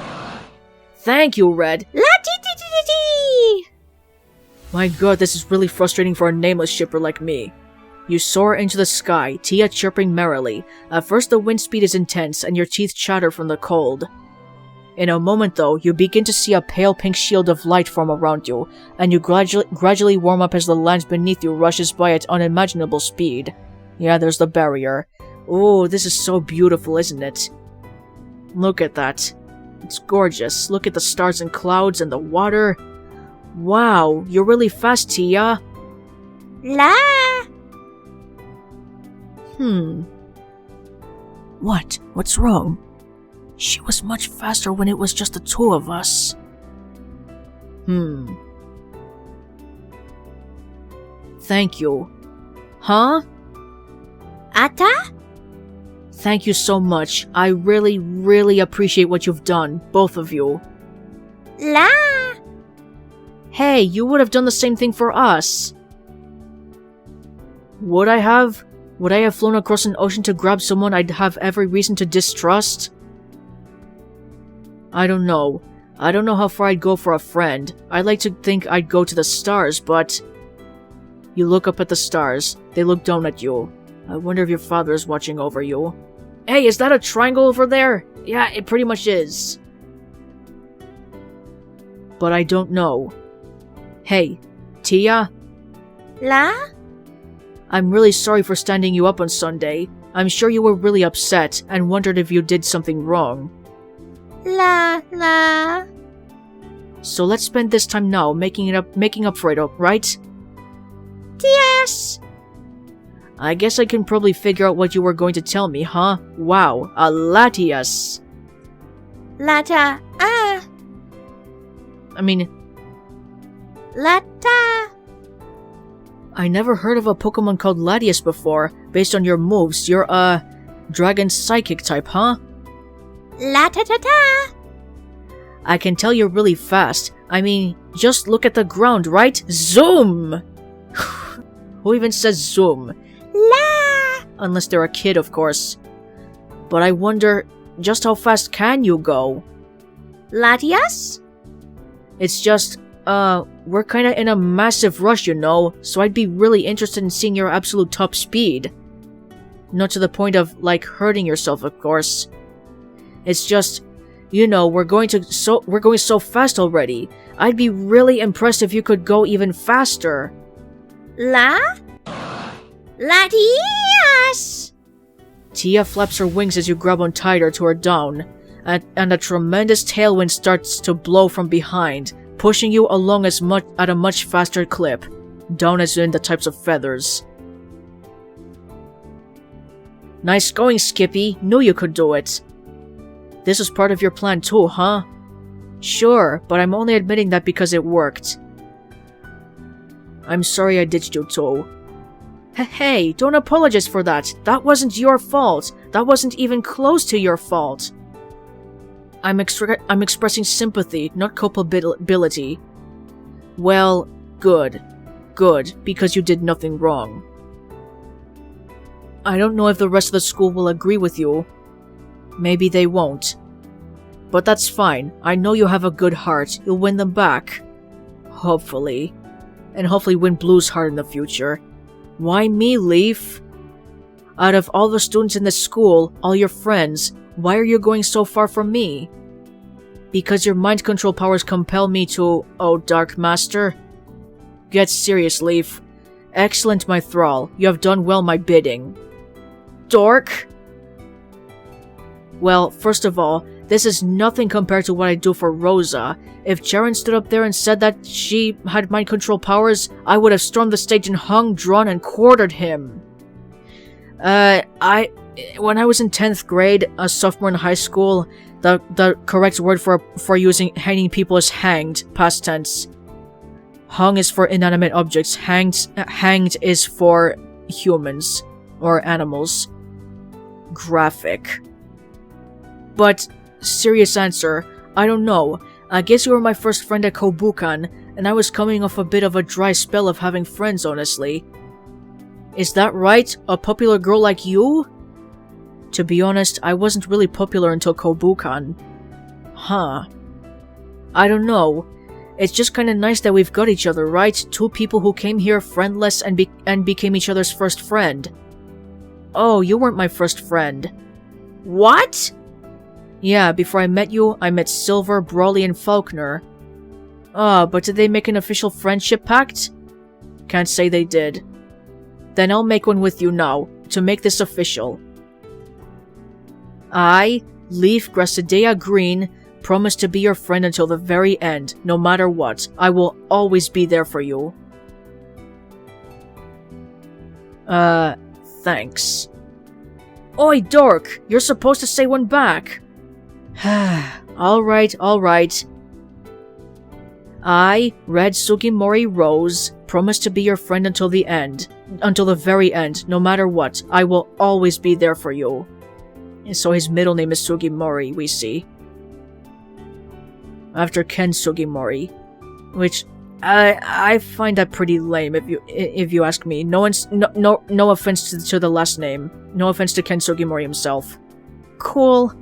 Thank you, Red. My god, this is really frustrating for a nameless shipper like me. You soar into the sky, Tia chirping merrily. At first the wind speed is intense, and your teeth chatter from the cold. In a moment, though, you begin to see a pale pink shield of light form around you, and you gradually warm up as the land beneath you rushes by at unimaginable speed. Yeah, there's the barrier. Oh, this is so beautiful, isn't it? Look at that. It's gorgeous. Look at the stars and clouds and the water. Wow, you're really fast, Tia. La. What? What's wrong? She was much faster when it was just the two of us. Thank you. Huh? Ata? Thank you so much. I really, really appreciate what you've done, both of you. La. Hey, you would have done the same thing for us. Would I have? Would I have flown across an ocean to grab someone I'd have every reason to distrust? I don't know. I don't know how far I'd go for a friend. I'd like to think I'd go to the stars, but... You look up at the stars. They look down at you. I wonder if your father is watching over you. Hey, is that a triangle over there? Yeah, it pretty much is. But I don't know. Hey, Tia? La. I'm really sorry for standing you up on Sunday. I'm sure you were really upset and wondered if you did something wrong. La. So let's spend this time now making up for it, right? Yes. I guess I can probably figure out what you were going to tell me, huh? Wow, a Latias. Lata. Lata. I never heard of a Pokemon called Latias before. Based on your moves, you're a dragon psychic type, huh? La-ta-ta-ta. I can tell you're really fast. Just look at the ground, right? Zoom! Who even says zoom? La. Unless they're a kid, of course. But I wonder, just how fast can you go? Latias? It's just, we're kinda in a massive rush, you know, so I'd be really interested in seeing your absolute top speed. Not to the point of, hurting yourself, of course. It's just, we're going so fast already. I'd be really impressed if you could go even faster. Latias! Tia flaps her wings as you grab on tighter to her down, and a tremendous tailwind starts to blow from behind, pushing you along at a much faster clip, down as in the types of feathers. Nice going, Skippy. Knew you could do it. This was part of your plan too, huh? Sure, but I'm only admitting that because it worked. I'm sorry I ditched you too. Hey, don't apologize for that. That wasn't your fault. That wasn't even close to your fault. I'm expressing sympathy, not culpability. Well, good. Good, because you did nothing wrong. I don't know if the rest of the school will agree with you. Maybe they won't. But that's fine. I know you have a good heart. You'll win them back. Hopefully. And hopefully win Blue's heart in the future. Why me, Leaf? Out of all the students in this school, all your friends, why are you going so far from me? Because your mind control powers compel me to... Oh, Dark Master? Get serious, Leaf. Excellent, my thrall. You have done well my bidding. Dork? Well, first of all, this is nothing compared to what I do for Rosa. If Charon stood up there and said that she had mind control powers, I would have stormed the stage and hung, drawn, and quartered him. When I was in 10th grade, a sophomore in high school, the correct word for hanging people is hanged, past tense. Hung is for inanimate objects, hanged is for humans, or animals. Graphic. But, serious answer, I don't know. I guess you were my first friend at Kobukan, and I was coming off a bit of a dry spell of having friends, honestly. Is that right? A popular girl like you? To be honest, I wasn't really popular until Kobukan. Huh. I don't know. It's just kinda nice that we've got each other, right? Two people who came here friendless and became each other's first friend. Oh, you weren't my first friend. What? Yeah, before I met you, I met Silver, Brawly, and Falconer. But did they make an official friendship pact? Can't say they did. Then I'll make one with you now, to make this official. I, Leaf Grassidea Green, promise to be your friend until the very end, no matter what. I will always be there for you. Thanks. Oi, dork! You're supposed to say one back! Alright. I, Red Sugimori Rose, promise to be your friend until the end. Until the very end, no matter what. I will always be there for you. And so his middle name is Sugimori, we see. After Ken Sugimori. Which, I find that pretty lame if you ask me. No offense to the last name. No offense to Ken Sugimori himself. Cool.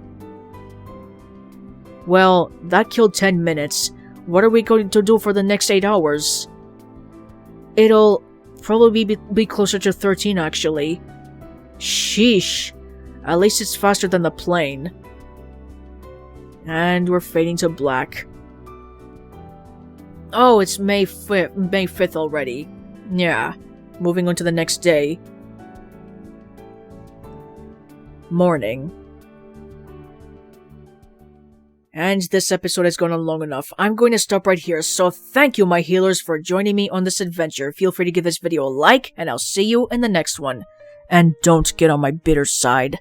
Well, that killed 10 minutes. What are we going to do for the next 8 hours? It'll probably be closer to 13 actually. Sheesh. At least it's faster than the plane. And we're fading to black. Oh, it's May 5th already. Yeah. Moving on to the next day. Morning. And this episode has gone on long enough. I'm going to stop right here, so thank you my healers for joining me on this adventure. Feel free to give this video a like, and I'll see you in the next one. And don't get on my bitter side.